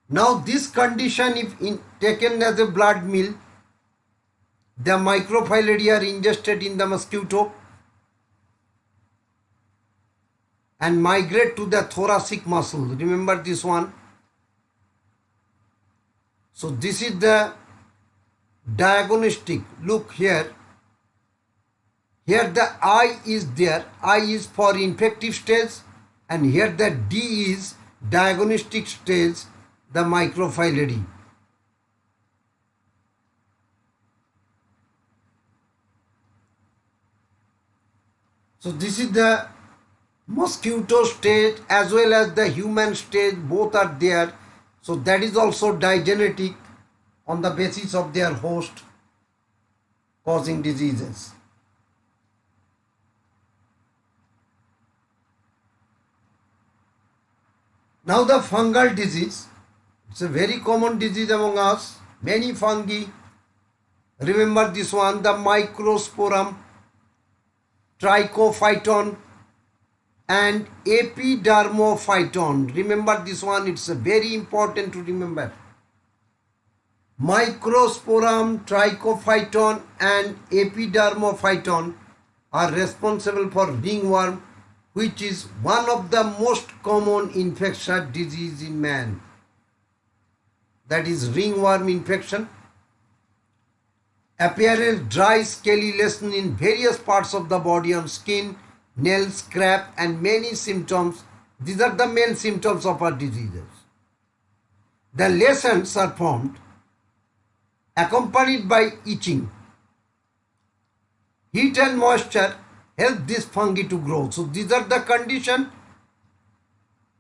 Now this condition, if taken as a blood meal, the microfilaria are ingested in the mosquito and migrate to the thoracic muscle. Remember this one. So this is the diagnostic. Look here. Here the I is there. I is for infective stage, and here the D is diagnostic stage, the microfilaria. So this is the mosquito stage as well as the human stage, both are there. So that is also digenetic on the basis of their host causing diseases. Now the fungal disease, it's a very common disease among us. Many fungi, remember this one, the Microsporum, Trichophyton and Epidermophyton. Remember this one, it's very important to remember. Microsporum, Trichophyton and Epidermophyton are responsible for ringworm, which is one of the most common infectious disease in man. That is ringworm infection. Appearance dry, scaly lesion in various parts of the body on skin, nails, scalp and many symptoms. These are the main symptoms of our diseases. The lesions are formed accompanied by itching. Heat and moisture help this fungi to grow. So these are the conditions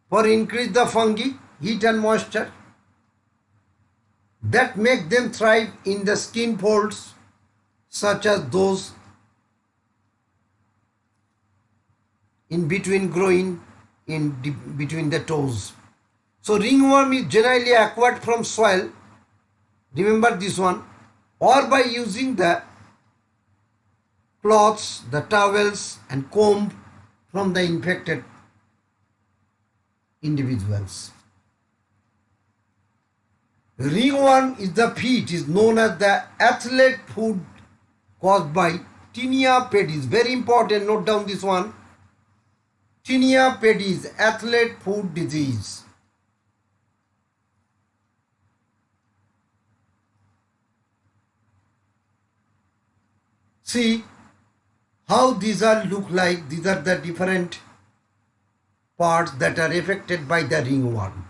for increase the fungi, heat and moisture, that make them thrive in the skin folds, such as those in between groin, in between the toes. So ringworm is generally acquired from soil, remember this one, or by using the cloths, the towels and comb from the infected individuals. Ringworm is the feet, is known as the athlete foot caused by Tinea pedis. Very important, note down this one. Tinea pedis, athlete foot disease. See how these are look like. These are the different parts that are affected by the ringworm.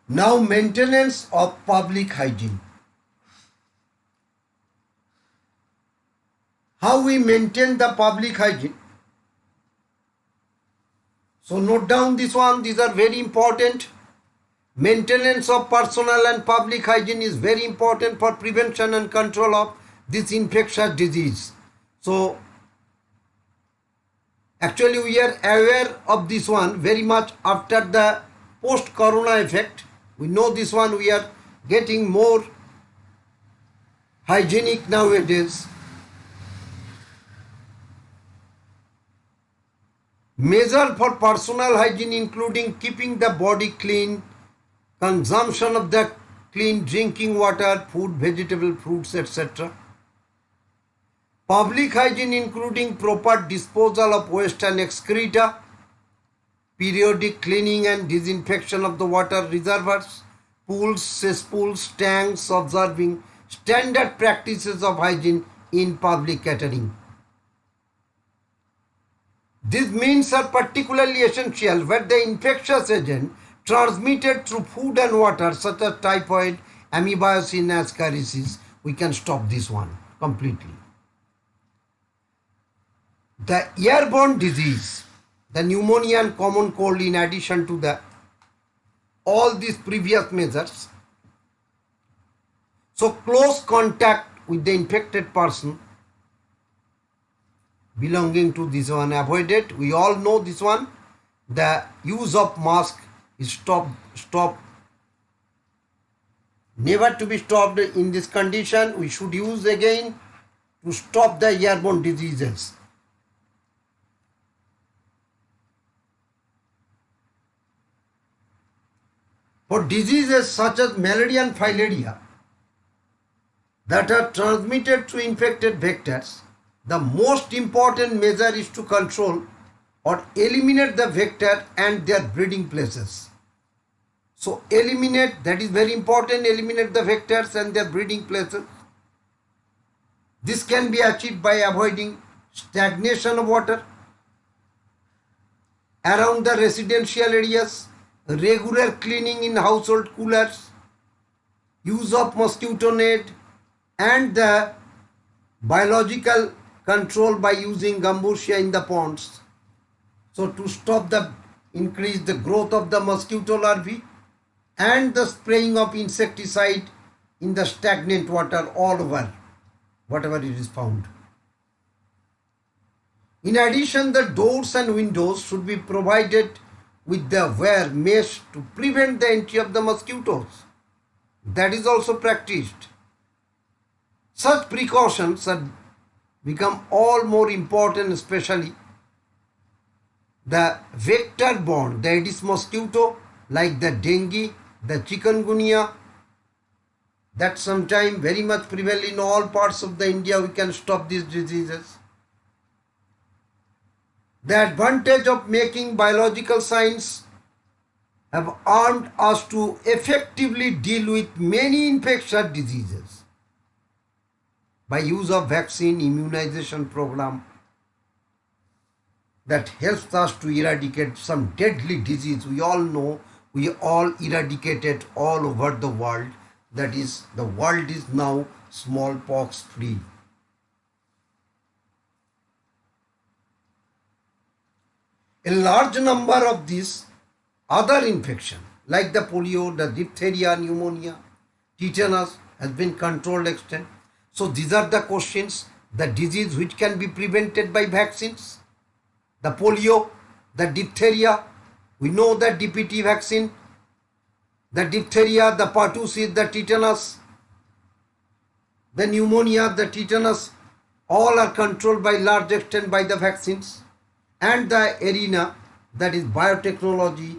Now maintenance of public hygiene. How we maintain the public hygiene. So note down this one, these are very important. Maintenance of personal and public hygiene is very important for prevention and control of this infectious disease. So actually we are aware of this one very much after the post-corona effect. We know this one, we are getting more hygienic nowadays. Measure for personal hygiene including keeping the body clean, consumption of the clean drinking water, food, vegetable, fruits, etc. Public hygiene including proper disposal of waste and excreta, periodic cleaning and disinfection of the water reservoirs, pools, cesspools, tanks, observing standard practices of hygiene in public catering. These means are particularly essential where the infectious agent transmitted through food and water such as typhoid, Amiobiosis and Asceriasis. We can stop this one completely. The airborne disease, the pneumonia and common cold, in addition to all these previous measures. So close contact with the infected person belonging to this one avoided. We all know this one. The use of mask is stopped, never to be stopped in this condition. We should use again to stop the airborne diseases. For diseases such as malaria and filaria that are transmitted through infected vectors, the most important measure is to control or eliminate the vector and their breeding places. So eliminate, that is very important, eliminate the vectors and their breeding places. This can be achieved by avoiding stagnation of water around the residential areas, regular cleaning in household coolers, use of mosquito net, and the biological control by using gambusia in the ponds. So to stop increase the growth of the mosquito larvae, and the spraying of insecticide in the stagnant water all over, whatever it is found. In addition, the doors and windows should be provided with the wire mesh to prevent the entry of the mosquitoes. That is also practiced. Such precautions have become all more important, especially the vector-borne, the Aedes mosquito, like the dengue, the chikungunya, that sometime very much prevail in all parts of the India. We can stop these diseases. The advantage of making biological science have armed us to effectively deal with many infectious diseases by use of vaccine immunization program that helps us to eradicate some deadly disease. We all know, we all eradicated all over the world. That is, the world is now smallpox free. A large number of these other infections like the polio, the diphtheria, pneumonia, tetanus has been controlled extent. So these are the questions, the disease which can be prevented by vaccines. The polio, the diphtheria, we know the DPT vaccine, the diphtheria, the pertussis, the tetanus, the pneumonia, the tetanus, all are controlled by large extent by the vaccines. And the arena, that is biotechnology,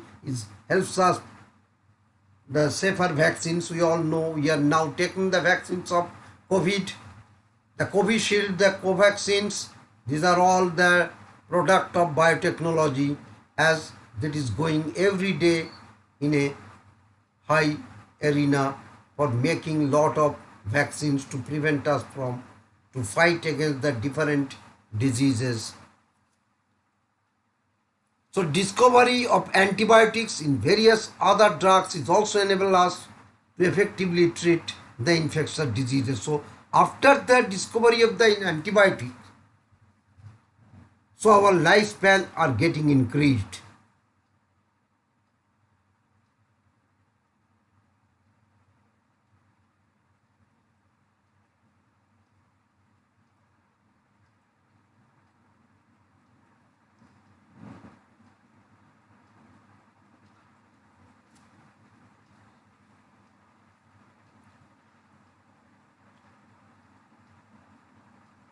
helps us the safer vaccines. We all know we are now taking the vaccines of COVID, the Covishield, the Covaxins. These are all the product of biotechnology, as that is going every day in a high arena for making lot of vaccines to prevent us from, to fight against the different diseases. So discovery of antibiotics in various other drugs is also enable us to effectively treat the infectious diseases. So after the discovery of the antibiotics, So our lifespan are getting increased.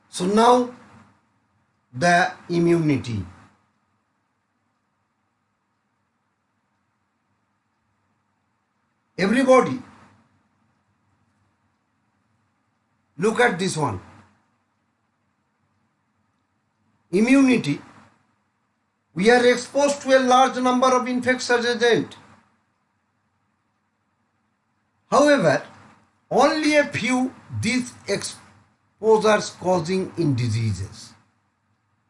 So now the immunity. Everybody, look at this one. Immunity. We are exposed to a large number of infectious agents. However, only a few these exposures causing in diseases.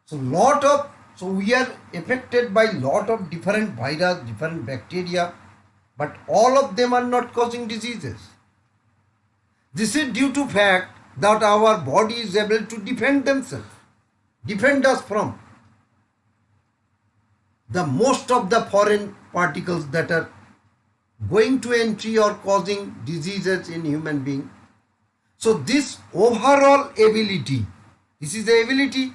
So we are affected by lot of different virus, different bacteria, but all of them are not causing diseases. This is due to fact that our body is able to defend us from the most of the foreign particles that are going to entry or causing diseases in human being. So this overall ability, this is the ability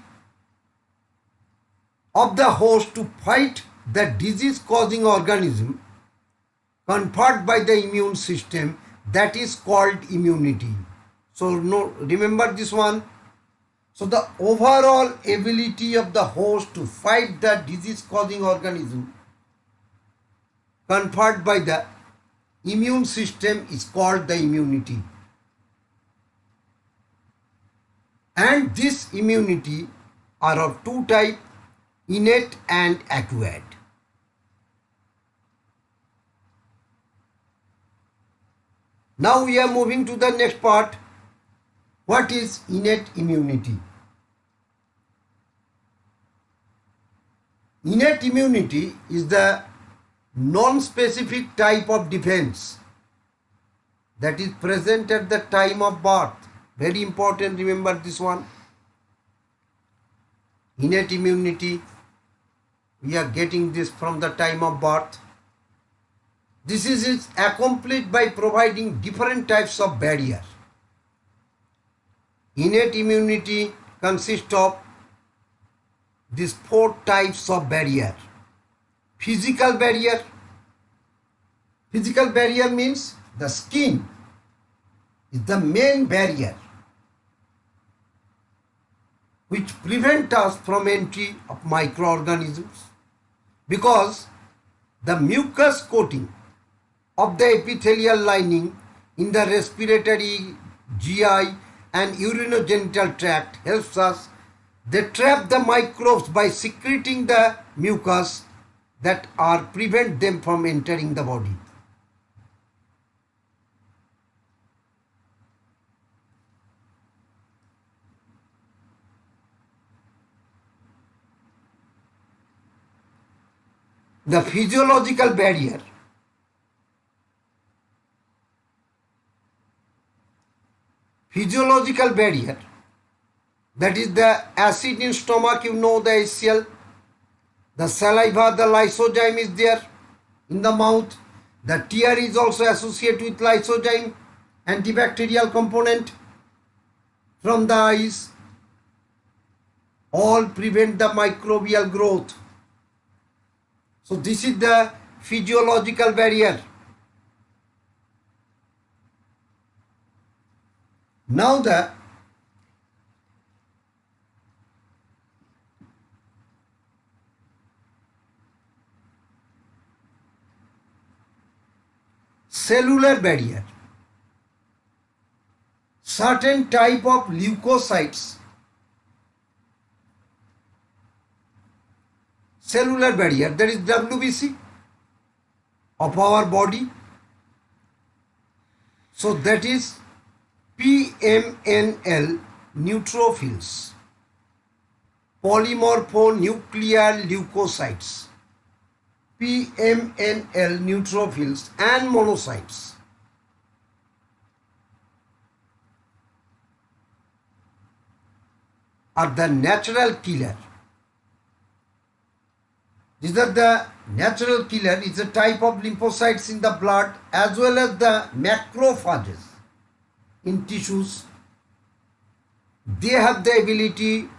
of the host to fight the disease causing organism conferred by the immune system, that is called immunity. So remember this one. So the overall ability of the host to fight the disease causing organism conferred by the immune system is called the immunity. And this immunity are of two types, innate and acquired. Now we are moving to the next part. What is innate immunity? Innate immunity is the non-specific type of defense that is present at the time of birth. Very important, remember this one. Innate immunity, we are getting this from the time of birth. This is accomplished by providing different types of barrier. Innate immunity consists of these four types of barrier. Physical barrier. Physical barrier means the skin is the main barrier which prevent us from entry of microorganisms, because the mucus coating of the epithelial lining in the respiratory, GI and urinogenital tract helps us. They trap the microbes by secreting the mucus that are prevent them from entering the body. The physiological barrier. Physiological barrier, that is the acid in stomach, you know, the HCl, the saliva, the lysozyme is there in the mouth, the tear is also associated with lysozyme, antibacterial component from the eyes, all prevent the microbial growth. So this is the physiological barrier. Now the cellular barrier. Certain type of leukocytes, cellular barrier, that is WBC of our body. So that is PMNL neutrophils, polymorphonuclear leukocytes, PMNL neutrophils and monocytes. Are the natural killer These are the natural killer. It's a type of lymphocytes in the blood as well as the macrophages in tissues. They have the ability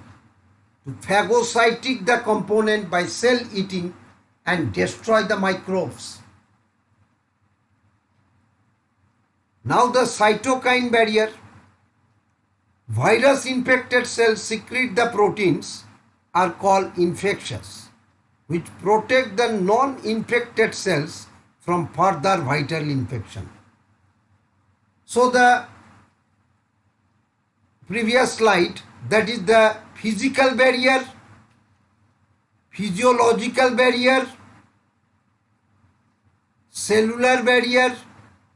to phagocytic the component by cell eating and destroy the microbes. Now the cytokine barrier. Virus infected cells secrete the proteins are called infectious, which protect the non-infected cells from further viral infection. So the previous slide, that is the physical barrier, physiological barrier, cellular barrier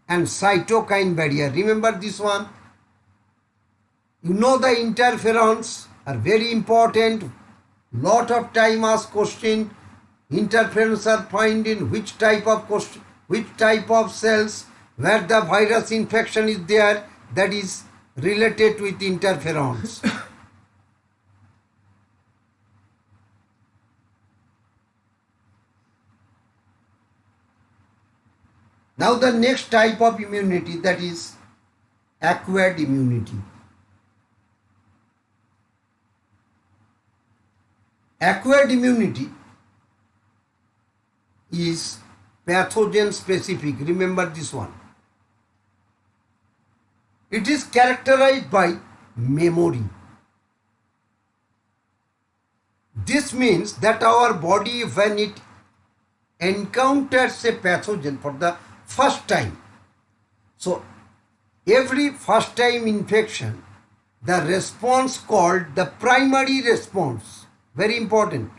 and cytokine barrier. Remember this one. You know the interferons are very important. Lot of time asked question. Interferons are found in which type of cells where the virus infection is there, that is related with interferons. Now the next type of immunity, that is acquired immunity. Acquired immunity is pathogen specific. Remember this one. It is characterized by memory. This means that our body, when it encounters a pathogen for the first time, so every first time infection, the response called the primary response, very important,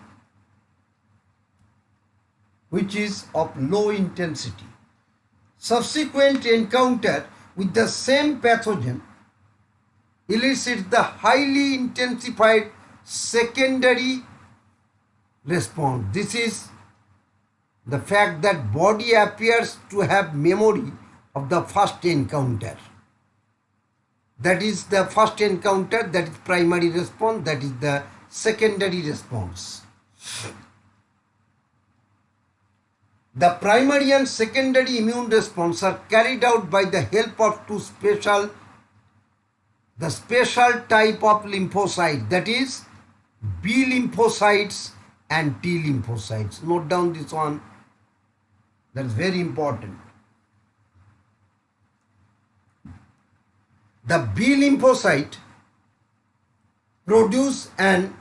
which is of low intensity. Subsequent encounter with the same pathogen elicits the highly intensified secondary response. This is the fact that body appears to have memory of the first encounter. That is the first encounter, that is primary response, that is the secondary response. The primary and secondary immune response are carried out by the help of two special type of lymphocytes, that is B lymphocytes and T lymphocytes. Note down this one, that is very important. The B lymphocyte produce an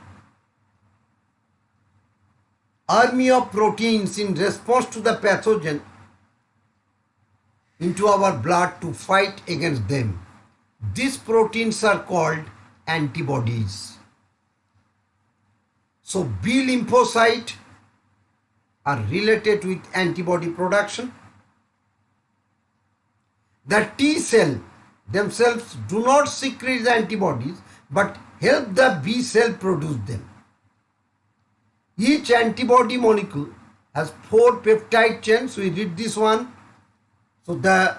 army of proteins in response to the pathogen into our blood to fight against them. These proteins are called antibodies. So B lymphocyte are related with antibody production. The T cell themselves do not secrete the antibodies but help the B cell produce them. Each antibody molecule has 4 peptide chains. We read this one. So the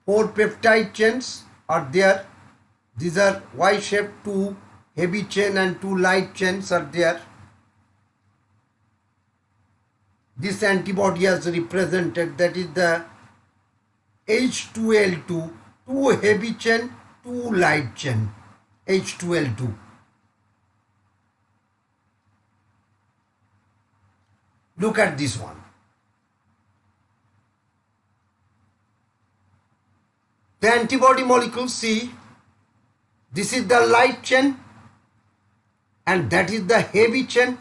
4 peptide chains are there. These are Y-shaped, 2 heavy chain and 2 light chains are there. This antibody is represented, that is the H2L2, 2 heavy chain, 2 light chain, H2L2. Look at this one. The antibody molecule, see, this is the light chain and that is the heavy chain.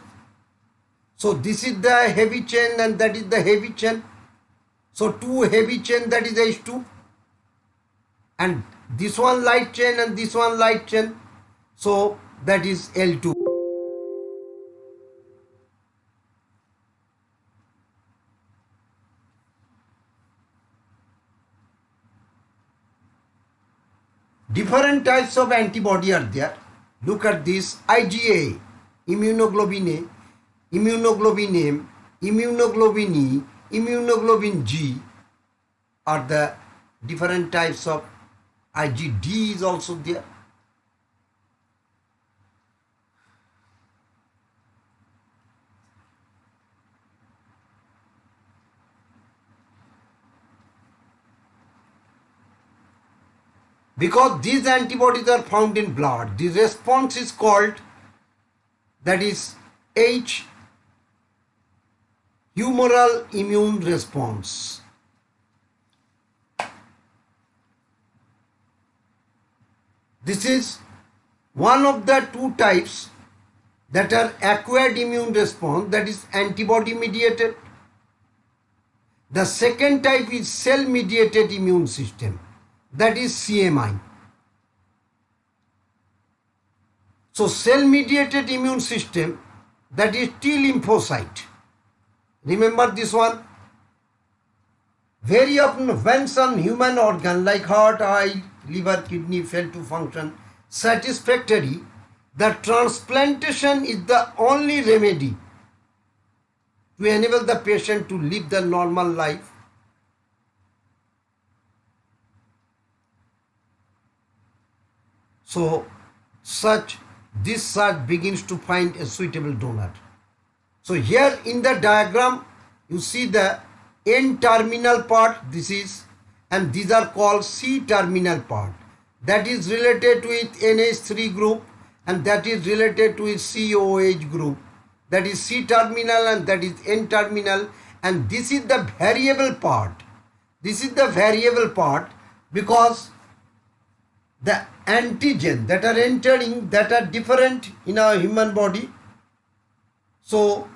So this is the heavy chain and that is the heavy chain. So 2 heavy chain, that is H2, and this one light chain and this one light chain, so that is L2. Different types of antibody are there. Look at this: IgA, immunoglobulin A, immunoglobulin M, immunoglobulin E, immunoglobulin G are the different types of. IgD is also there. Because these antibodies are found in blood, the response is called, that is H, humoral immune response. This is one of the two types that are acquired immune response, that is antibody mediated. The second type is cell mediated immune system, that is CMI. So cell mediated immune system, that is T lymphocyte. Remember this one? Very often when some human organ like heart, eye, liver, kidney fail to function satisfactorily, the transplantation is the only remedy to enable the patient to live the normal life. So this search begins to find a suitable donor. So here in the diagram you see the N-terminal part, this is, and these are called C-terminal part. That is related with NH3 group and that is related to its COH group. That is C-terminal and that is N-terminal, and this is the variable part. This is the variable part because the antigen that are entering, that are different in our human body. So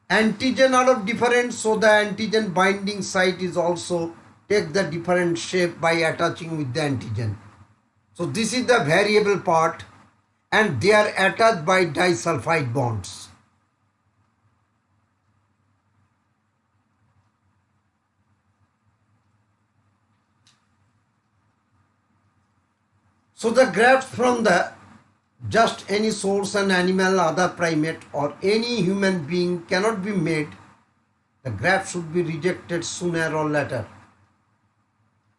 antigen are of different, so the antigen binding site is also take the different shape by attaching with the antigen. So this is the variable part and they are attached by disulfide bonds. So the grafts from the just any source, an animal, other primate or any human being cannot be made. The graft should be rejected sooner or later.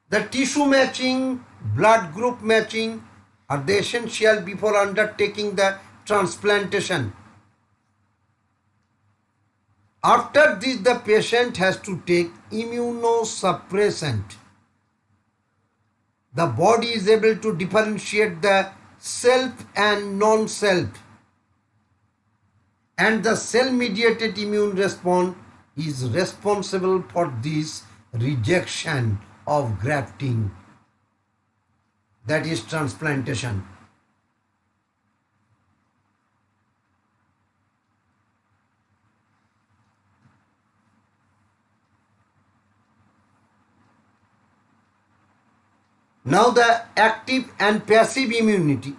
The tissue matching, blood group matching are the essential before undertaking the transplantation. After this, the patient has to take immunosuppressant. The body is able to differentiate the self and non-self, and the cell-mediated immune response is responsible for this rejection of grafting, that is transplantation. Now the active and passive immunity.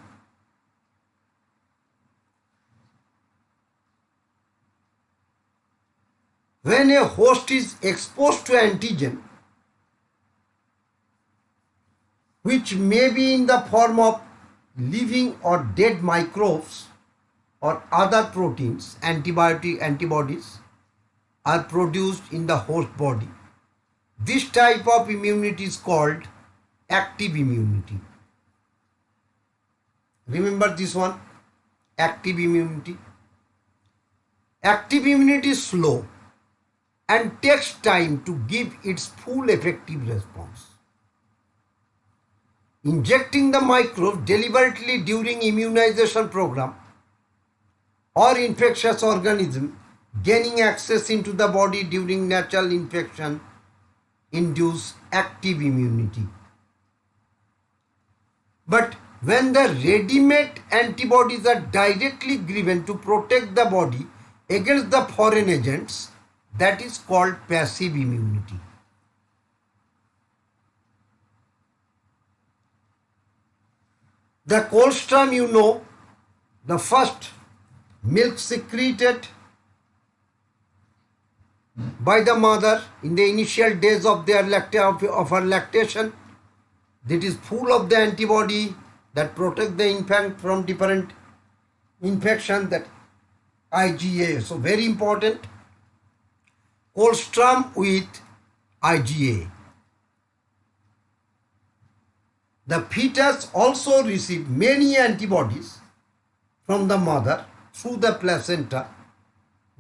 When a host is exposed to antigen, which may be in the form of living or dead microbes or other proteins, antibodies are produced in the host body. This type of immunity is called active immunity. Remember this one, active immunity. Active immunity is slow and takes time to give its full effective response. Injecting the microbe deliberately during immunization program or infectious organism gaining access into the body during natural infection induce active immunity. But when the ready-made antibodies are directly given to protect the body against the foreign agents, that is called passive immunity. The colostrum, you know, the first milk secreted by the mother in the initial days of their her lactation, that is full of the antibody that protect the infant from different infection, that IgA. So very important, colostrum with IgA. The fetus also receive many antibodies from the mother through the placenta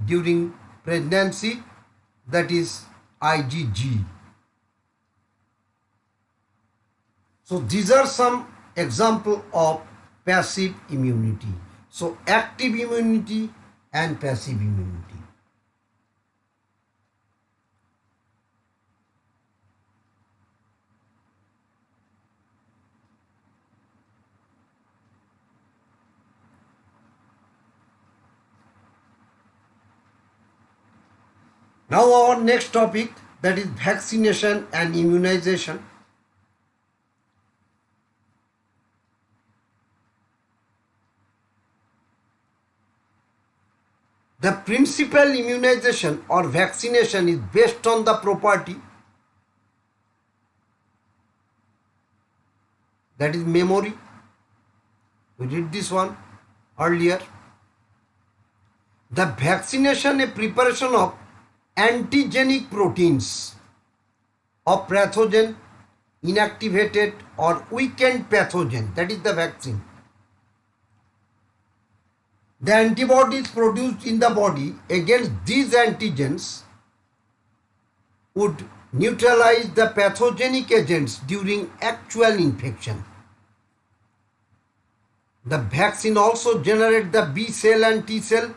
during pregnancy, that is IgG. So these are some example of passive immunity. So active immunity and passive immunity. Now our next topic, that is vaccination and immunization. The principal immunization or vaccination is based on the property, that is memory. We did this one earlier. The vaccination is preparation of antigenic proteins of pathogen, inactivated or weakened pathogen, that is the vaccine. The antibodies produced in the body against these antigens would neutralize the pathogenic agents during actual infection. The vaccine also generates the B cell and T cell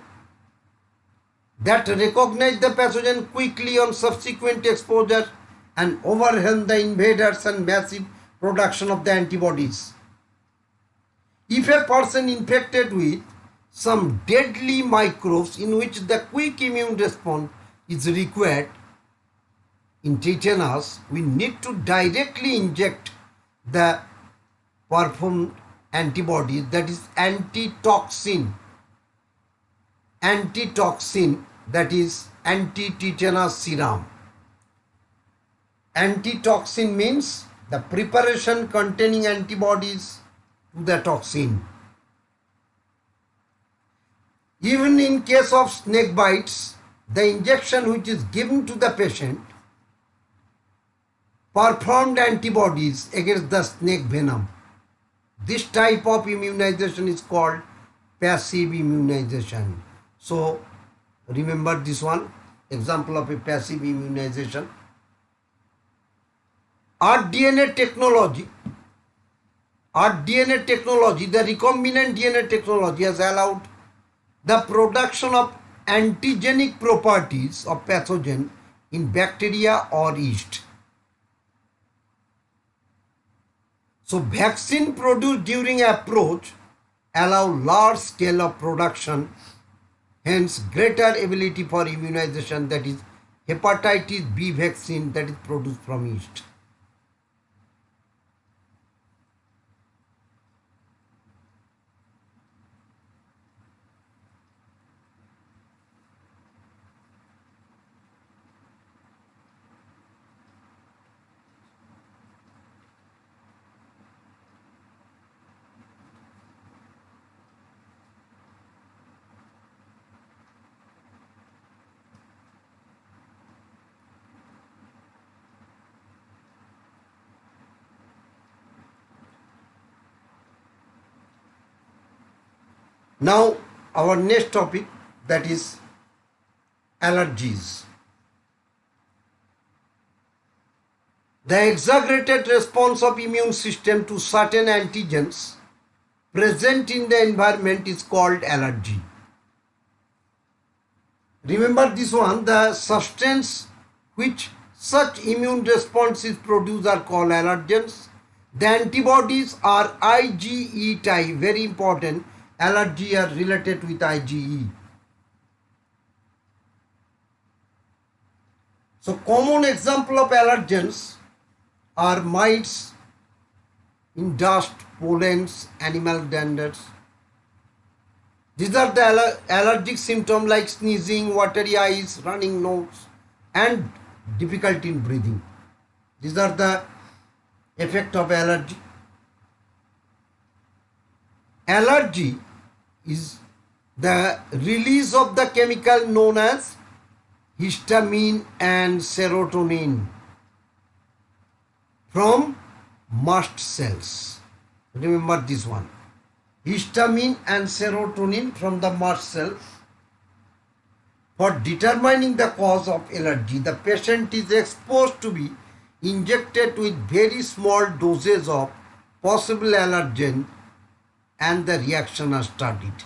that recognize the pathogen quickly on subsequent exposure and overwhelm the invaders and massive production of the antibodies. If a person infected with some deadly microbes in which the quick immune response is required, in tetanus, we need to directly inject the performed antibodies, that is antitoxin, that is anti-tetanus serum. Antitoxin means the preparation containing antibodies to the toxin. Even in case of snake bites, the injection which is given to the patient performed antibodies against the snake venom. This type of immunization is called passive immunization. So remember this one, example of a passive immunization. rDNA technology, the recombinant DNA technology has allowed the production of antigenic properties of pathogen in bacteria or yeast. So vaccine produced during approach allow large scale of production, hence greater ability for immunization, that is hepatitis B vaccine that is produced from yeast. Now our next topic, that is allergies. The exaggerated response of immune system to certain antigens present in the environment is called allergy. Remember this one, the substance which such immune responses produce are called allergens. The antibodies are IgE type, very important. Allergy are related with IgE. So common example of allergens are mites in dust, pollens, animal danders. These are the allergic symptoms like sneezing, watery eyes, running nose, and difficulty in breathing. These are the effect of allergy. Allergy is the release of the chemical known as histamine and serotonin from mast cells. Remember this one. Histamine and serotonin from the mast cells. For determining the cause of allergy, the patient is exposed to be injected with very small doses of possible allergen and the reaction are studied.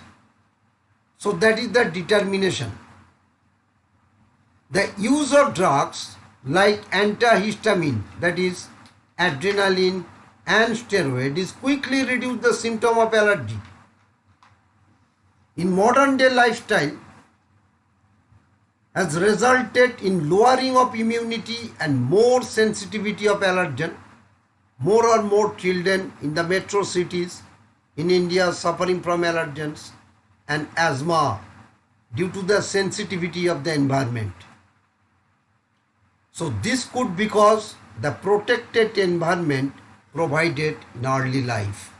So that is the determination. The use of drugs like antihistamine, that is adrenaline and steroid, is quickly reduce the symptom of allergy. In modern day lifestyle has resulted in lowering of immunity and more sensitivity of allergen. More and more children in the metro cities in India suffering from allergens and asthma due to the sensitivity of the environment. So this could because the protected environment provided in early life.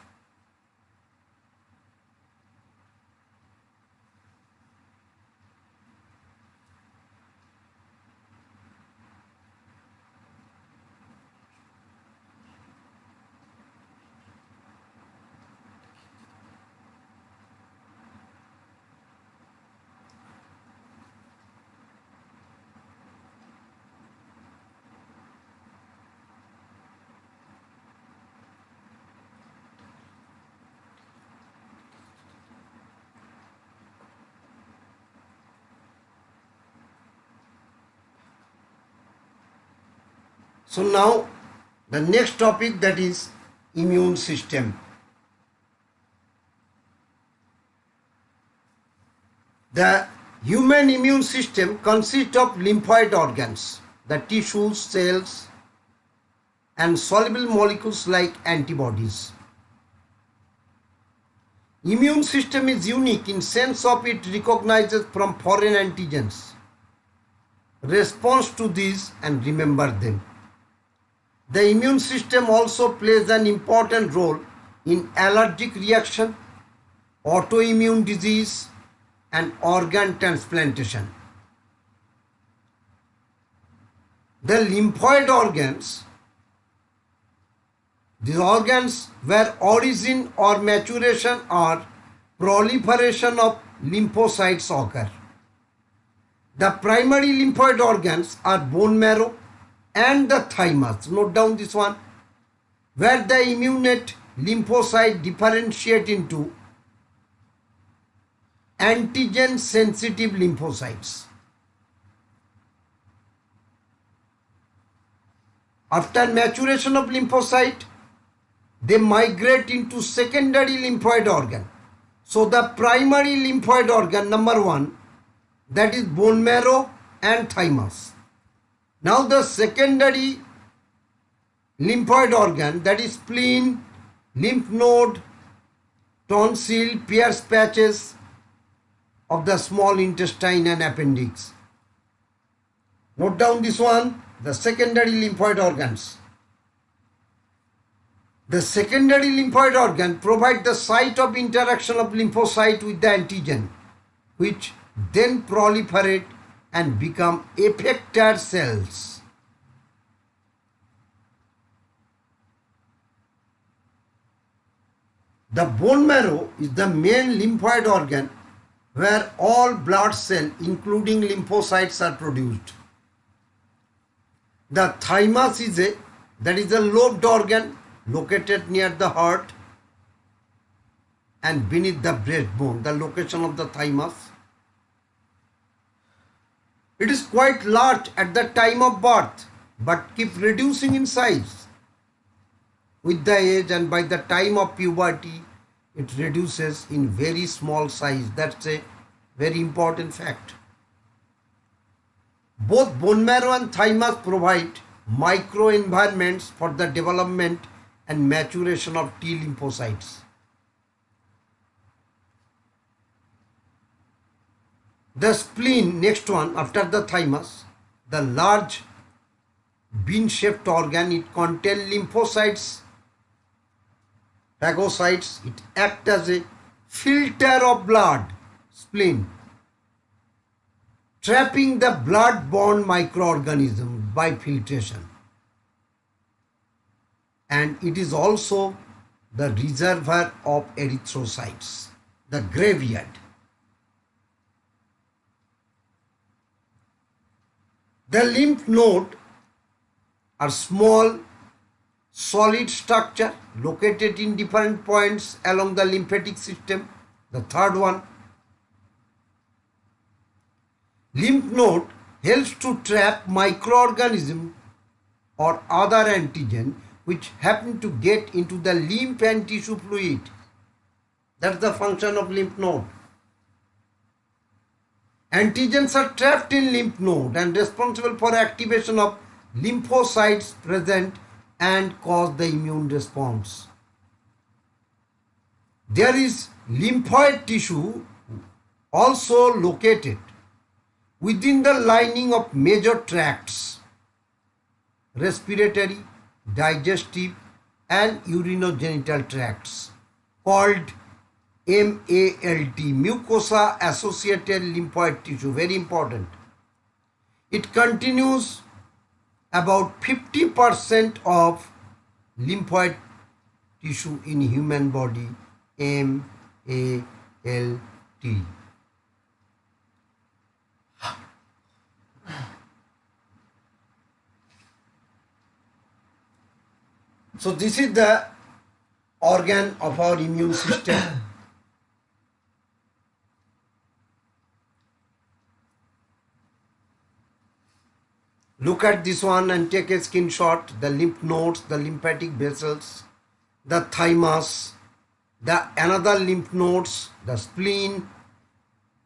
So now the next topic, that is immune system. The human immune system consists of lymphoid organs, the tissues, cells and soluble molecules like antibodies. Immune system is unique in sense of it recognizes from foreign antigens, responds to these and remember them. The immune system also plays an important role in allergic reaction, autoimmune disease and organ transplantation. The lymphoid organs, these organs where origin or maturation or proliferation of lymphocytes occur. The primary lymphoid organs are bone marrow and the thymus. Note down this one, where the immunate lymphocyte differentiate into antigen sensitive lymphocytes. After maturation of lymphocyte, they migrate into secondary lymphoid organ. So the primary lymphoid organ number 1, that is bone marrow and thymus. Now the secondary lymphoid organ, that is spleen, lymph node, tonsil, Pierce patches of the small intestine and appendix. Note down this one, the secondary lymphoid organs. The secondary lymphoid organ provide the site of interaction of lymphocyte with the antigen, which then proliferate and become effector cells. The bone marrow is the main lymphoid organ where all blood cells including lymphocytes are produced. The thymus is a lobed organ located near the heart and beneath the breastbone, the location of the thymus. It is quite large at the time of birth but keep reducing in size with the age, and by the time of puberty it reduces in very small size. That's a very important fact. Both bone marrow and thymus provide microenvironments for the development and maturation of T lymphocytes. The spleen, next one after the thymus, the large bean-shaped organ, it contains lymphocytes, phagocytes. It acts as a filter of blood, spleen, trapping the blood-borne microorganism by filtration. And it is also the reservoir of erythrocytes, the graveyard. The lymph node are small solid structure located in different points along the lymphatic system. The third one, lymph node helps to trap microorganism or other antigen which happen to get into the lymph and tissue fluid. That's the function of lymph node. Antigens are trapped in lymph node and responsible for activation of lymphocytes present and cause the immune response. There is lymphoid tissue also located within the lining of major tracts, respiratory, digestive and urinogenital tracts, called MALT, mucosa associated lymphoid tissue, very important. It continues about 50% of lymphoid tissue in human body, MALT. So this is the organ of our immune system. Look at this one and take a screenshot. The lymph nodes, the lymphatic vessels, the thymus, the another lymph nodes, the spleen,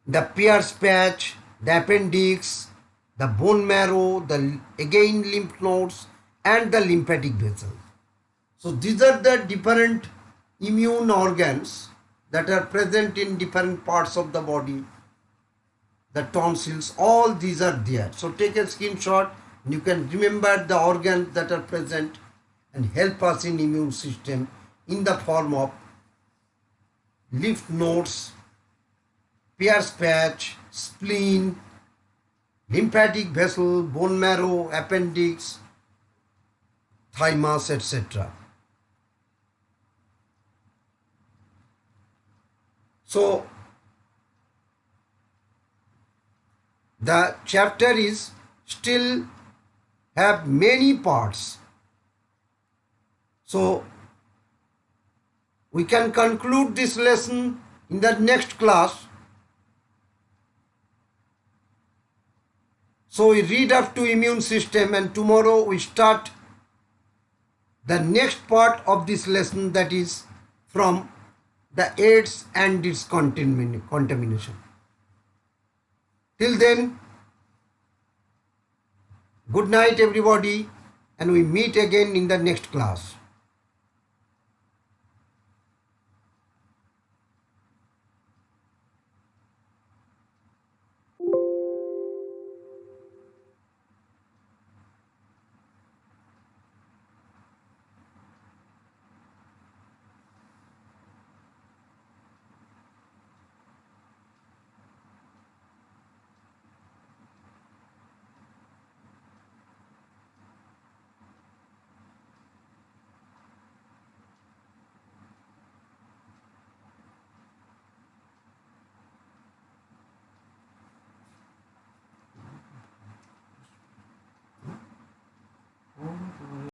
the Pierce patch, the appendix, the bone marrow, the again lymph nodes and the lymphatic vessel. So these are the different immune organs that are present in different parts of the body. The tonsils, all these are there. So take a screenshot. You can remember the organs that are present and help us in immune system in the form of lymph nodes, Pierce patch, spleen, lymphatic vessel, bone marrow, appendix, thymus, etc. So the chapter is still have many parts. So we can conclude this lesson in the next class. So we read up to immune system and tomorrow we start the next part of this lesson, that is from the AIDS and its contamination. Till then, good night everybody, and we meet again in the next class.